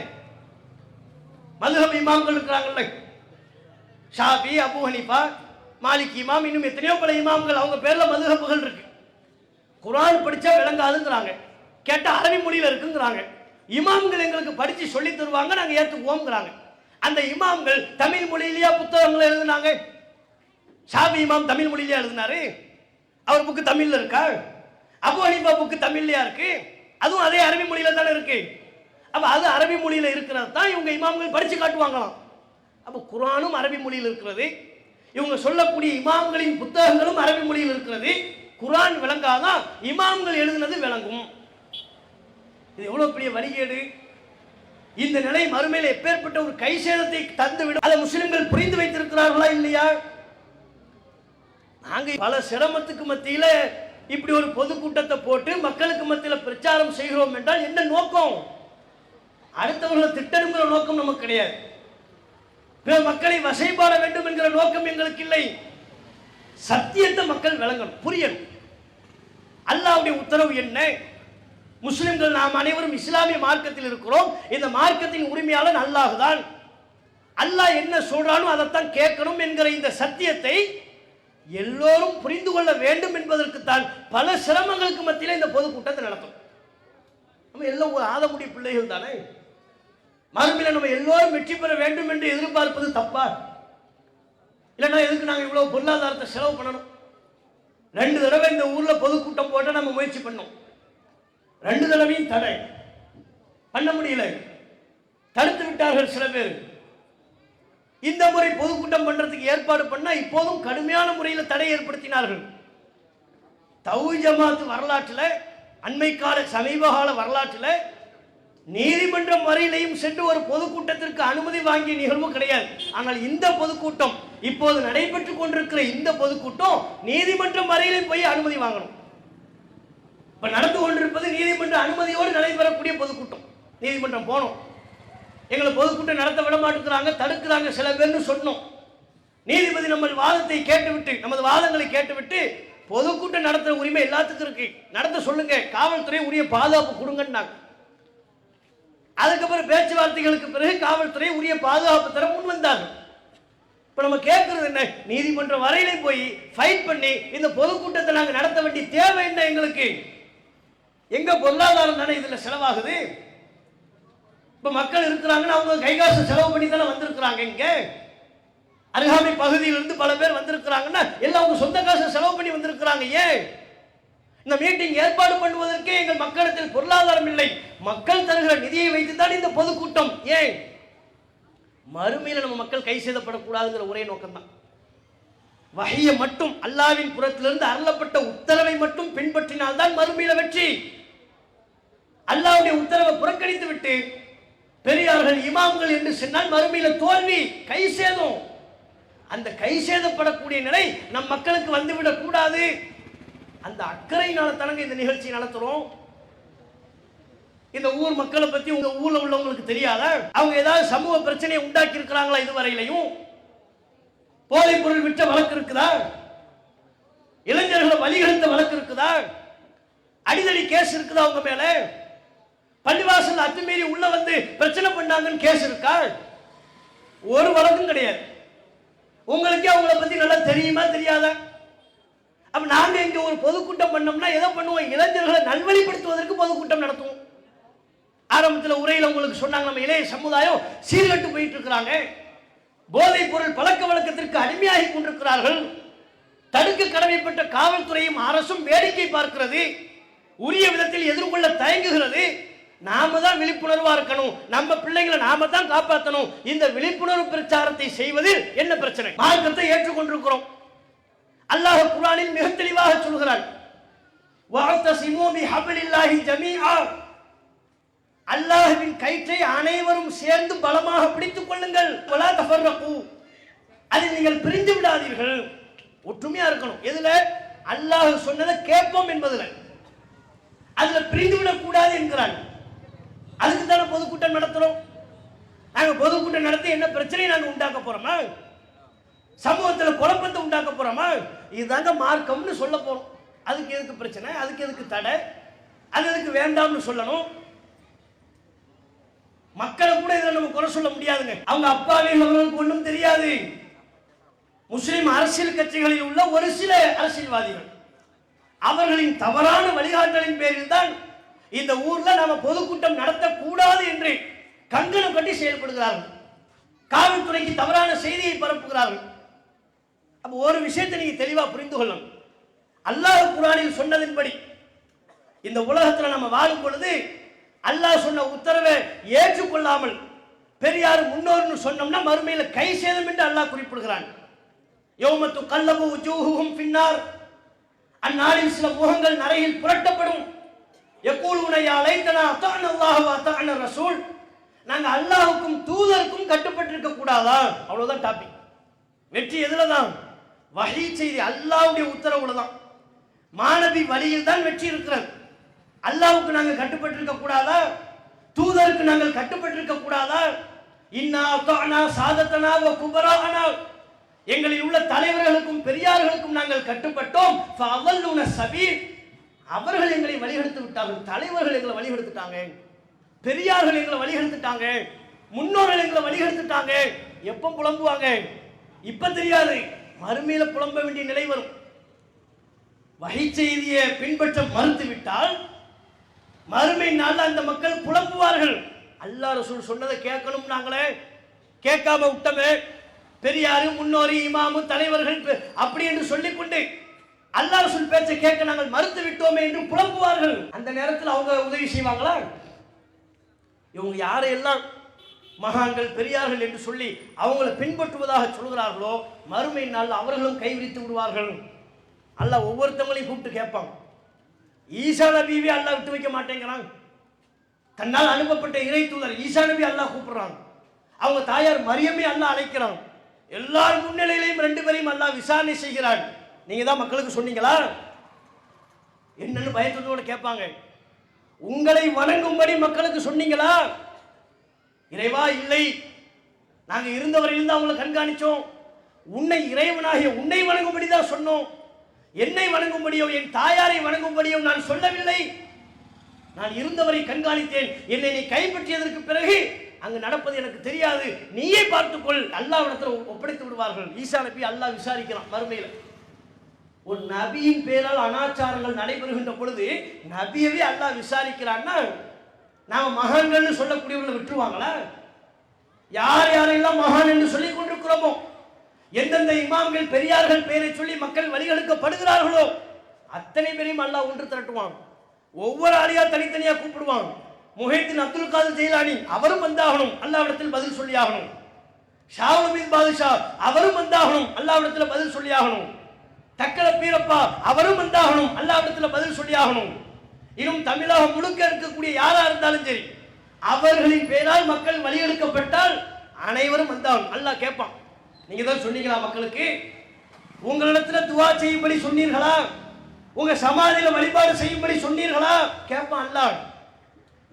மதுஹப் இமாம்கள் இருக்கிறாங்கல்ல, ஷாஃபி, அபூ ஹனீஃபா, மாலிக் இமாம், இன்னும் எத்தனையோ பல இமாம்கள், அவங்க பேர்ல மதுஹப்புகள் இருக்கு. குர்ஆன் படிச்சா விளங்காதுங்கிறாங்க, கேட்டா அரபி மொழியில இருக்குங்கிறாங்க. இமாம்கள் எங்களுக்கு படிச்சு சொல்லி தருவாங்க, நாங்க ஏத்துக்குவோம்ங்கிறாங்க. அந்த இமாம்கள் தமிழ் மொழியிலேயே புத்தகங்களை எழுதினாங்க. ஷாஃபி இமாம் தமிழ் மொழியிலே எழுதினாரு, அவர் புக்கு தமிழ்ல இருக்கா? அபூ ஹனீஃபா புக்கு தமிழ்லயா இருக்கு? அதுவும் அதே அரபி மொழியில தானே இருக்கு. அப்ப அது அரபி மொழியில இருக்கிறது தான் இவங்க இமாம்கள் படிச்சு காட்டுவாங்களாம். அப்ப குர்ஆனும் அரபி மொழியில் இருக்கிறது, இவங்க சொல்லக்கூடிய இமாம்களின் புத்தகங்களும் அரபி மொழியில் இருக்கிறது. குர்ஆன் விளங்காதான் இமாம்கள் எழுதினது விளங்கும். இது எவ்வளவு பெரிய வழிகேடு! இந்த நிலை மறுமையில் எப்பேற்பட்ட ஒரு கை சேதத்தை தந்துவிடும். அதை முஸ்லிம்கள் புரிந்து வைத்திருக்கிறார்களா இல்லையா? நாங்க பல சிரமத்துக்கு மத்தியில இப்படி ஒரு பொதுக்கூட்டத்தை போட்டு மக்களுக்கு மத்தியில் பிரச்சாரம் செய்கிறோம் என்றால் என்ன நோக்கம்? அடுத்தவர்களை திட்டணுங்கிற நோக்கம் நமக்கு கிடையாது. மக்களை வசைபாட வேண்டும் என்கிற நோக்கம் எங்களுக்கு இல்லை. சத்தியத்தை மக்கள் விளங்கணும், புரியணும். அல்லாஹ்வுடைய உத்தரவு என்ன? முஸ்லிம்கள் நாம் அனைவரும் இஸ்லாமிய மார்க்கத்தில் இருக்கிறோம். இந்த மார்க்கத்தின் உரிமையாளன் அல்லாஹ் தான். அல்லாஹ் என்ன சொல்றானோ அதைத்தான் கேட்கணும் என்கிற இந்த சத்தியத்தை எல்லோரும் புரிந்து கொள்ள வேண்டும் என்பதற்குத்தான் பல சிரமங்களுக்கு மத்தியில் இந்த பொதுக்கூட்டத்தை நடத்தும். நம்ம எல்லாம் ஒரு ஆதமுடைய பிள்ளைகள் தானே. மறுமையில நம்ம எல்லோரும் வெற்றி பெற வேண்டும் என்று எதிர்பார்ப்பது தப்பா? இல்லைன்னா எதுக்கு நாங்கள் இவ்வளவு பொருளாதாரத்தை செலவு பண்ணணும்? 2 தடவை இந்த ஊர்ல பொதுக்கூட்டம் போட்ட நம்ம முயற்சி பண்ணோம், 2 தடவையும் தடை பண்ண முடியல, தடுத்து விட்டார்கள் சில பேர். இந்த முறை பொதுக்கூட்டம் பண்றதுக்கு ஏற்பாடு பண்ணா இப்போதும் கடுமையான முறையில் தடை ஏற்படுத்தினார்கள். தௌஹீத் ஜமாத் வரலாற்றில், அண்மை கால சமீப கால வரலாற்றில் நீதிமன்றம் வரையிலையும் சென்று ஒரு பொதுக்கூட்டத்திற்கு அனுமதி வாங்கிய நிகழ்வு கிடையாது. ஆனால் இந்த பொதுக்கூட்டம், இப்போது நடைபெற்றுக் கொண்டிருக்கிற இந்த பொதுக்கூட்டம் நீதிமன்றம் வரையிலும் போய் அனுமதி வாங்கணும். இப்ப நடந்து கொண்டிருப்பது நீதிமன்ற அனுமதியோடு நடைபெறக்கூடிய பொதுக்கூட்டம். நீதிமன்றம் போனோம், எங்களை பொதுக்கூட்டம் நடத்த விட மாட்டேங்கிறாங்க, தடுக்கிறாங்க சில பேர்னு சொன்னோம். நீதிபதி நம்ம வாதத்தை கேட்டுவிட்டு, நமது வாதங்களை கேட்டுவிட்டு, பொதுக்கூட்டம் நடத்துற உரிமை எல்லாத்துக்கும் இருக்கு, நடத்த சொல்லுங்க, காவல்துறை உரிய பாதுகாப்பு கொடுங்கன்னாங்க. அதுக்கப்புறம் பேச்சுவார்த்தைகளுக்கு பிறகு காவல்துறை உரிய பாதுகாப்பு தர முன் வந்தார்கள். இப்ப நம்ம கேட்கறது என்ன? நீதிமன்றம் வரையிலே போய் ஃபைட் பண்ணி இந்த பொதுக்கூட்டத்தை நாங்கள் நடத்த வேண்டிய தேவை என்ன எங்களுக்கு? எங்க பொருளாதாரம் தானே இதுல செலவாகுது. இப்ப மக்கள் இருக்கிறாங்கன்னா அவங்க கைகாசு செலவு பண்ணி தானே வந்திருக்கிறாங்க. இங்க அருகாமை பகுதியிலிருந்து பல பேர் வந்திருக்கிறாங்கன்னா எல்லாம் அவங்க சொந்த காசு செலவு பண்ணி வந்திருக்கிறாங்க. ஏன் இந்த மீட்டிங் ஏற்பாடு பண்ணுவதற்கே எங்கள் மக்களிடத்தில் பொருளாதாரம் இல்லை, மக்கள் தருகிற நிதியை வைத்துதான் இந்த பொதுக்கூட்டம். ஏன்? மறுமையில நம்ம மக்கள் கை செய்தப்படக்கூடாதுங்கிற ஒரே நோக்கம் தான். வஹியை மட்டும், அல்லாஹ்வின் புறத்திலிருந்து அருளப்பட்ட உத்தரவை மட்டும் பின்பற்றினால்தான் மறுமையில வெற்றி. அல்லாஹ்வுடைய உத்தரவை புறக்கணித்து விட்டு பெரியார்கள் இமாம்கள் என்று சொன்னால் மறுமையில தோல்வி, கை சேதம். அந்த கை சேதப்படக்கூடிய நிலை நம் மக்களுக்கு வந்துவிடக் கூடாது. அந்த அக்கறையினால தானங்க இந்த நிகழ்ச்சி நடத்துறோம். இந்த ஊர் மக்களை பத்தி உங்க ஊர்ல உள்ளவங்களுக்கு தெரியாத? அவங்க ஏதாவது சமூக பிரச்சனையை உண்டாக்கி இருக்கிறாங்களா? இதுவரையிலையும் போதைப் பொருள் விற்ற வழக்கு இருக்குதா? இளைஞர்களை வழிகெடுத்த வழக்கு இருக்குதா? அடிதடி கேஸ் இருக்குதா அவங்க மேல? பள்ளிவாசல் அத்துமீறி உள்ள வந்து பிரச்சனை பண்ணாங்கன்னு கேஸ் இருக்கா? ஒரு வழக்கும் கிடையாது. உங்களுக்கே அவங்கள பத்தி நல்லா தெரியுமா தெரியாதா? அப்ப நாங்க இங்க ஒரு பொதுக்கூட்டம் பண்ணோம்னா எதை பண்ணுவோம்? இளைஞர்களை நல்வழிப்படுத்துவதற்கு பொதுக்கூட்டம் நடத்துவோம். ஆரம்பத்தில் உரையில் உங்களுக்கு சொன்னாங்க, நம்ம இளைய சமுதாயம் சீர்கட்டு போயிட்டு இருக்கிறாங்க, போதைப் பொருள் பழக்க வழக்கத்திற்கு அடிமையாகி கொண்டிருக்கிறார்கள், தடுக்க கடமைப்பட்ட காவல்துறையும் அரசும் வேடிக்கை பார்க்கிறது, உரிய விதத்தில் எதிர்கொள்ள தயங்குகிறது. நாம தான் விழிப்புணர்வா இருக்கணும், நம்ம பிள்ளைகளை நாம தான் காப்பாற்றணும். இந்த விழிப்புணர்வு பிரச்சாரத்தை செய்வதில் என்ன பிரச்சனை? மார்க்கத்தை ஏற்றுக்கொண்டிருக்கிறோம். அல்லாஹ் குர்ஆனில் மிக தெளிவாக சொல்கிறான், வஅத்தஸிமூ பிஹப்லில்லாஹி ஜமீஆ, அல்லாஹ்வின் கயிற்றை அனைவரும் சேர்ந்து பலமாக பிடித்துக் கொள்ளுங்கள், வலா தஃபர்ரகு, அதில் நீங்கள் பிரிந்து விடாதீர்கள், ஒற்றுமையா இருக்கணும். எதுல? அல்லாஹ் சொன்னதை கேட்போம் என்பதுல. அதுல பிரிந்து விடக் கூடாது என்கிறான். அதுக்கு தானே பொதுக்கூட்டம் நடத்துறோம். நாங்க பொதுக்கூட்டம் நடத்தி என்ன பிரச்சனையை நாங்க உண்டாக்க போறோமா? சமூகத்தில் குழப்பத்தை உண்டாக்க போறோமா? இதுதாங்க மார்க்கம்னு சொல்ல போறோம். அதுக்கு எதுக்கு பிரச்சனை? அதுக்கு எதுக்கு தடை? அது எதுக்கு வேண்டாம்னு சொல்லணும்? மக்களை கூட இதில் நம்ம குறை சொல்ல முடியாதுங்க. அவங்க அப்பாவிகள் அவர்களுக்கு ஒன்றும் தெரியாது. முஸ்லிம் அரசியல் கட்சிகளில் உள்ள ஒரு சில அரசியல்வாதிகள் அவர்களின் தவறான வழிகாட்டலின் பேரில் தான் இந்த ஊர்ல நாம பொதுக்கூட்டம் நடத்தக்கூடாது என்று கங்கணம் கட்டி செயல்படுகிறார்கள். காவல்துறைக்கு தவறான செய்தியை பரப்புகிறார்கள். அப்ப ஒரு விஷயத்தை நீங்க தெளிவா புரிந்து கொள்ளணும். அல்லாஹ் குர்ஆனில் சொன்னதின்படி இந்த உலகத்தில் நம்ம வாழும் பொழுது அல்லாஹ் சொன்ன உத்தரவை ஏற்றுக்கொள்ளாமல் பெரியார் முன்னோர்னு சொன்னோம்னா மறுமையில கை சேதம் என்று அல்லாஹ் குறிப்பிடுகிறான். யௌமத்து கல்லபு உஜூஹுஹும் ஃபின்னார், அந்நாளில் சில முகங்கள் நரகில் புரட்டப்படும். யகூலுன யா லைத்தனா அத்தாஅன அல்லாஹ் வ அத்தாஅன ரசூல், நாங்க அல்லாஹ்வுக்கும் தூதருக்கும் கட்டுப்பட்டிருக்க கூடாதா? அவ்வளவுதான் டாபிக். வெற்றி எதுல தான்? வஹீ செய்தி, அல்லாஹ்வுடைய உத்தரவுல தான். மாநபி வழியில் தான் வெற்றி இருக்கிறது. அல்லாஹ்வுக்கு நாங்கள் கட்டுப்பட்டிருக்க கூடாதா? தூதருக்கு நாங்கள் கட்டுப்பட்டிருக்க கூடாதா? இன்னா அத்தாஅனா சாதத்தனா வ குபராஅனா, எங்களில் உள்ள தலைவர்களுக்கும் பெரியார்களுக்கும் நாங்கள் கட்டுப்பட்டோம். ஃபஅவல்லுன சபீல், அவர்கள் எங்களை வழிகெடுத்து விட்டார்கள். தலைவர்கள் எங்களை வழிகெடுத்துட்டாங்க, பெரியார்கள் எங்களை வழிகெடுத்துட்டாங்க, முன்னோர்கள் எங்களை வழிகெடுத்துட்டாங்க. எப்போ புலம்புவாங்க? இப்ப தெரியாது, மறுமையில புலம்ப வேண்டிய நிலை வரும். வஹீ செய்தியை பின்பற்ற மறுத்துவிட்டால் மறுமை நாள் அந்த மக்கள் புலம்புவார்கள். அல்லாஹ் ரசூல் சொன்னதை கேட்கணும், நாங்களே கேட்காம விட்டமே, பெரியாரு முன்னோரி இமாமு தலைவர்கள் அப்படி என்று சொல்லிக்கொண்டு அல்லாஹ் ரசூல் பேச்சை கேட்க நாங்கள் மறுத்து விட்டோமே என்று புலம்புவார்கள். அந்த நேரத்தில் அவங்க உதவி செய்வாங்களா? இவங்க யாரையெல்லாம் மகான்கள் பெரியார்கள் என்று சொல்லி அவங்களை பின்பற்றுவதாக சொல்கிறார்களோ மறுமை நாள் அவர்களும் கைவிரித்து விடுவார்கள். அல்லாஹ் ஒவ்வொருத்தவங்களையும் கூப்பிட்டு கேட்பாங்க. ஈசா நபியை அல்லாஹ் விட்டு வைக்க மாட்டேங்கிறாங்க. தன்னால் அனுப்பப்பட்ட இறை தூதர் ஈசா நபி அல்லாஹ் கூப்பிடுறாங்க. அவங்க தாயார் மரியமே அல்லாஹ் அழைக்கிறாங்க. எல்லார் முன்னிலையிலையும் ரெண்டு பேரையும் அல்லாஹ் விசாரணை செய்கிறான். நீங்க தான் மக்களுக்கு சொன்னீங்களா? என்னன்னு பயத்தோட கேட்பாங்க. உங்களை வணங்கும்படி மக்களுக்கு சொன்னீங்களா? இறைவா இல்லை, நாங்க இருந்தவரையில் அவங்களை கண்காணிச்சோம். உன்னை இறைவனாகிய உன்னை வணங்கும்படி தான் சொன்னோம். என்னை வணங்கும்படியோ என் தாயாரை வணங்கும்படியோ நான் சொல்லவில்லை. நான் இருந்தவரை கண்காணித்தேன். என்னை நீ கைப்பற்றியதற்கு பிறகு அங்கு நடப்பது எனக்கு தெரியாது, நீயே பார்த்துக்கொள். அல்லாஹ்விடத்தில் ஒப்படைத்து விடுவார்கள். ஈசா நபி அல்லாஹ் விசாரிக்கிறான் மறுமையில. ஒரு நபியின் பேரால் அனாச்சாரங்கள் நடைபெறுகின்ற பொழுது நபியவே அல்லாஹ் விசாரிக்கிறான்னா நாம மகான்கள் சொல்லக்கூடியவர்களை விட்டுருவாங்களா? யார் யாரெல்லாம் மகான் என்று சொல்லிக் கொண்டிருக்கிறோமோ, எந்தெந்த இமாம்கள் பெரியார்கள் பெயரை சொல்லி மக்கள் வழிகெடுக்கப்படுகிறார்களோ அத்தனை பேரையும் அல்லாஹ் ஒன்று திரட்டுவான். ஒவ்வொரு ஆளியா தனித்தனியா கூப்பிடுவான். முஹைதீன் அப்துல் காதர் ஜெயிலானி அவரும் வந்தாகணும், அல்லாஹ்விடத்தில் பதில் சொல்லி ஆகணும். ஷாவுல் பாதுஷா அவரும் வந்தாகணும், அல்லாஹ்விடத்தில் பதில் சொல்லி ஆகணும். தக்கல பீரப்பா அவரும் வந்தாகணும், அல்லாஹ்விடத்தில் பதில் சொல்லி ஆகணும். இன்னும் தமிழகம் முழுக்க இருக்கக்கூடிய யாரா இருந்தாலும் சரி, அவர்களின் பேரால் மக்கள் வழியெடுக்கப்பட்டால் அனைவரும் வந்தாகணும். அல்லாஹ் கேட்பான், நீங்க தான் சொன்னீங்களா மக்களுக்கு? உங்களிடத்துல துவா செய்யும்படி சொன்னீர்களா? உங்க சமாதியில வழிபாடு செய்யும்படி சொன்னீர்களா? கேட்பான் அல்லாஹ்.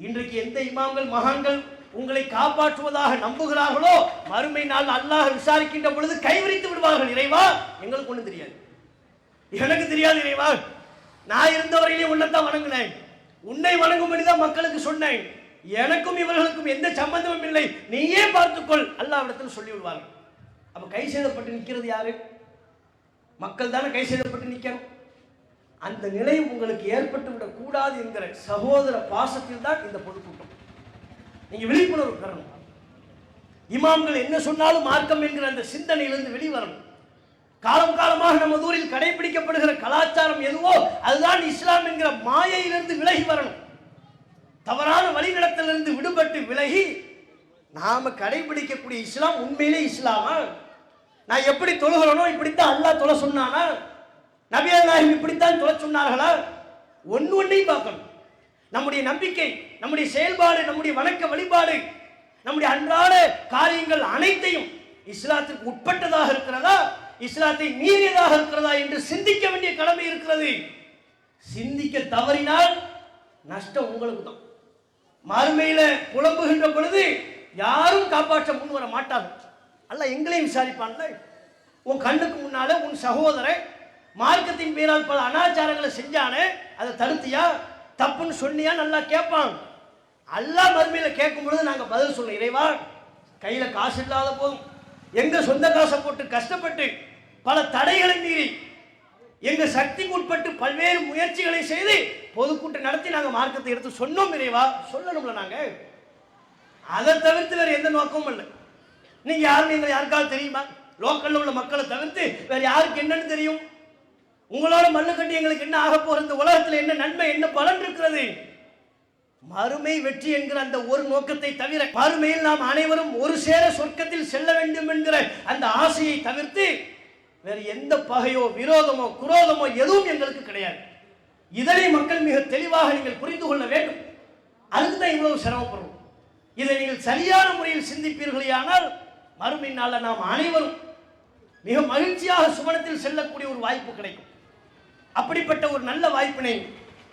இன்றைக்கு எந்த இமாம்கள் மகான்கள் உங்களை காப்பாற்றுவதாக நம்புகிறார்களோ மறுமை நாள் அல்லாஹ் விசாரிக்கின்ற பொழுது கைவிரித்து விடுவார்கள். இறைவா, எங்களுக்கு ஒன்றும் தெரியாது, எனக்கு தெரியாது இறைவா, நான் இருந்தவரையிலே உன்னைத்தான் வணங்கினேன், உன்னை வணங்கும்படிதான் மக்களுக்கு சொன்னேன், எனக்கும் இவர்களுக்கும் எந்த சம்பந்தமும் இல்லை, நீயே பார்த்துக்கொள், அல்லாஹ்விடத்தில் சொல்லி விடுவார்கள். அப்ப கை செய்தப்பட்டு நிற்கிறது யாரு? மக்கள் தானே கை செய்தப்பட்டு நிற்கணும். அந்த நிலை உங்களுக்கு ஏற்பட்டு விடக் கூடாது என்கிற சகோதர பாசத்தில் தான் இந்த பொதுக்கூட்டம். நீங்க விழிப்புணர்வு பெறணும். இமாம்கள் என்ன சொன்னாலும் மார்க்கம் என்கிற அந்த சிந்தனையிலிருந்து வெளிவரணும். காலம் காலமாக நம்ம ஊரில் கடைபிடிக்கப்படுகிற கலாச்சாரம் எதுவோ அதுதான் இஸ்லாம் என்கிற மாயையிலிருந்து விலகி வரணும். தவறான வழிநடத்திலிருந்து விடுபட்டு விலகி நாம கடைபிடிக்கக்கூடிய இஸ்லாம் உண்மையிலே இஸ்லாமா? நான் எப்படி தொழுகிறனோ இப்படித்தான் அல்லாஹ் தொழ சொன்னானா? நபிகள் நாயகம் இப்படித்தான் தொழ சொன்னார்களா? ஒன்றையும் பார்க்கணும். நம்முடைய நம்பிக்கை, நம்முடைய செயல்பாடு, நம்முடைய வணக்க வழிபாடு, நம்முடைய அன்றாட காரியங்கள் அனைத்தையும் இஸ்லாத்திற்கு உட்பட்டதாக இருக்கிறதா, இஸ்லாத்தை மீறியதாக இருக்கிறதா என்று சிந்திக்க வேண்டிய கடமை இருக்கிறது. சிந்திக்க தவறினால் நஷ்டம் உங்களுக்கு தான். மறுமையில புலம்புகின்ற பொழுது யாரும் காப்பாற்ற முன் வர மாட்டார்கள். அல்லாஹ் எங்களையும் விசாரிப்பான்ல. உன் கண்ணுக்கு முன்னால உன் சகோதரன் மார்க்கத்தின் பேரால் பல அனாச்சாரங்களை செஞ்சானே, அதை தடுத்தியா, தப்புன்னு சொன்னியா, நல்லா கேட்பான். அல்லாஹ் மறுமையில கேட்கும் பொழுது நாங்க பதில் சொல்றோம், இறைவா கையில காசு இல்லாத போதும் எங்க சொந்த காசை போட்டு கஷ்டப்பட்டு பல தடைகளை மீறி எங்க சக்திக்கு உட்பட்டு பல்வேறு முயற்சிகளை செய்து பொதுக்கூட்டம் நடத்தி நாங்க மார்க்கத்தை எடுத்து சொன்னோம் இறைவா, சொல்லணும்ல நாங்க. அதை தவிர்த்து வேற எந்த நோக்கமும் இல்லை. நீங்க யாரும் நீங்கள் யாருக்காவது தெரியுமா? லோக்கல்ல உள்ள மக்களை தவிர்த்து வேற யாருக்கு என்னன்னு தெரியும்? உங்களோட மண்ணு கட்டி எங்களுக்கு என்ன ஆக போற, இந்த உலகத்தில் என்ன நன்மை என்ன பலன் இருக்கிறது? மறுமை வெற்றி என்கிற அந்த ஒரு நோக்கத்தை தவிர, மறுமையில் நாம் அனைவரும் ஒரு சேர சொர்க்கத்தில் செல்ல வேண்டும் என்கிற அந்த ஆசையை தவிர்த்து வேறு எந்த பகையோ விரோதமோ குரோதமோ எதுவும் எங்களுக்கு கிடையாது. இதனை மக்கள் மிக தெளிவாக நீங்கள் புரிந்து கொள்ள வேண்டும். அதுக்குதான் இவ்வளவு சிரமப்படுறோம். இதை நீங்கள் சரியான முறையில் சிந்திப்பீர்களானால் மறுமை நாளில் நாம் அனைவரும் மிக மகிழ்ச்சியாக சுவனத்தில் செல்லக்கூடிய ஒரு வாய்ப்பு கிடைக்கும். அப்படிப்பட்ட ஒரு நல்ல வாய்ப்பினை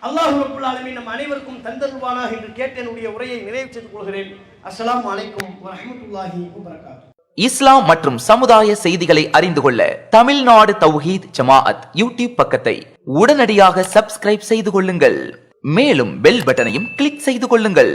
அல்லாஹ் ரப்பல் ஆலமீன் நம் அனைவருக்கும் தந்தருவானாக என்று கேட்டு என்னுடைய உரையை நிறைவு செய்து கொள்கிறேன். அஸ்ஸலாமு அலைக்கும் வரஹ்மத்துல்லாஹி வபரகாத்துஹு. இஸ்லாம் மற்றும் சமுதாய செய்திகளை அறிந்து கொள்ள தமிழ்நாடு தௌஹீத் ஜமாஅத் யூடியூப் பக்கத்தை உடனடியாக சப்ஸ்கிரைப் செய்து கொள்ளுங்கள். மேலும் பெல் பட்டனையும் கிளிக் செய்து கொள்ளுங்கள்.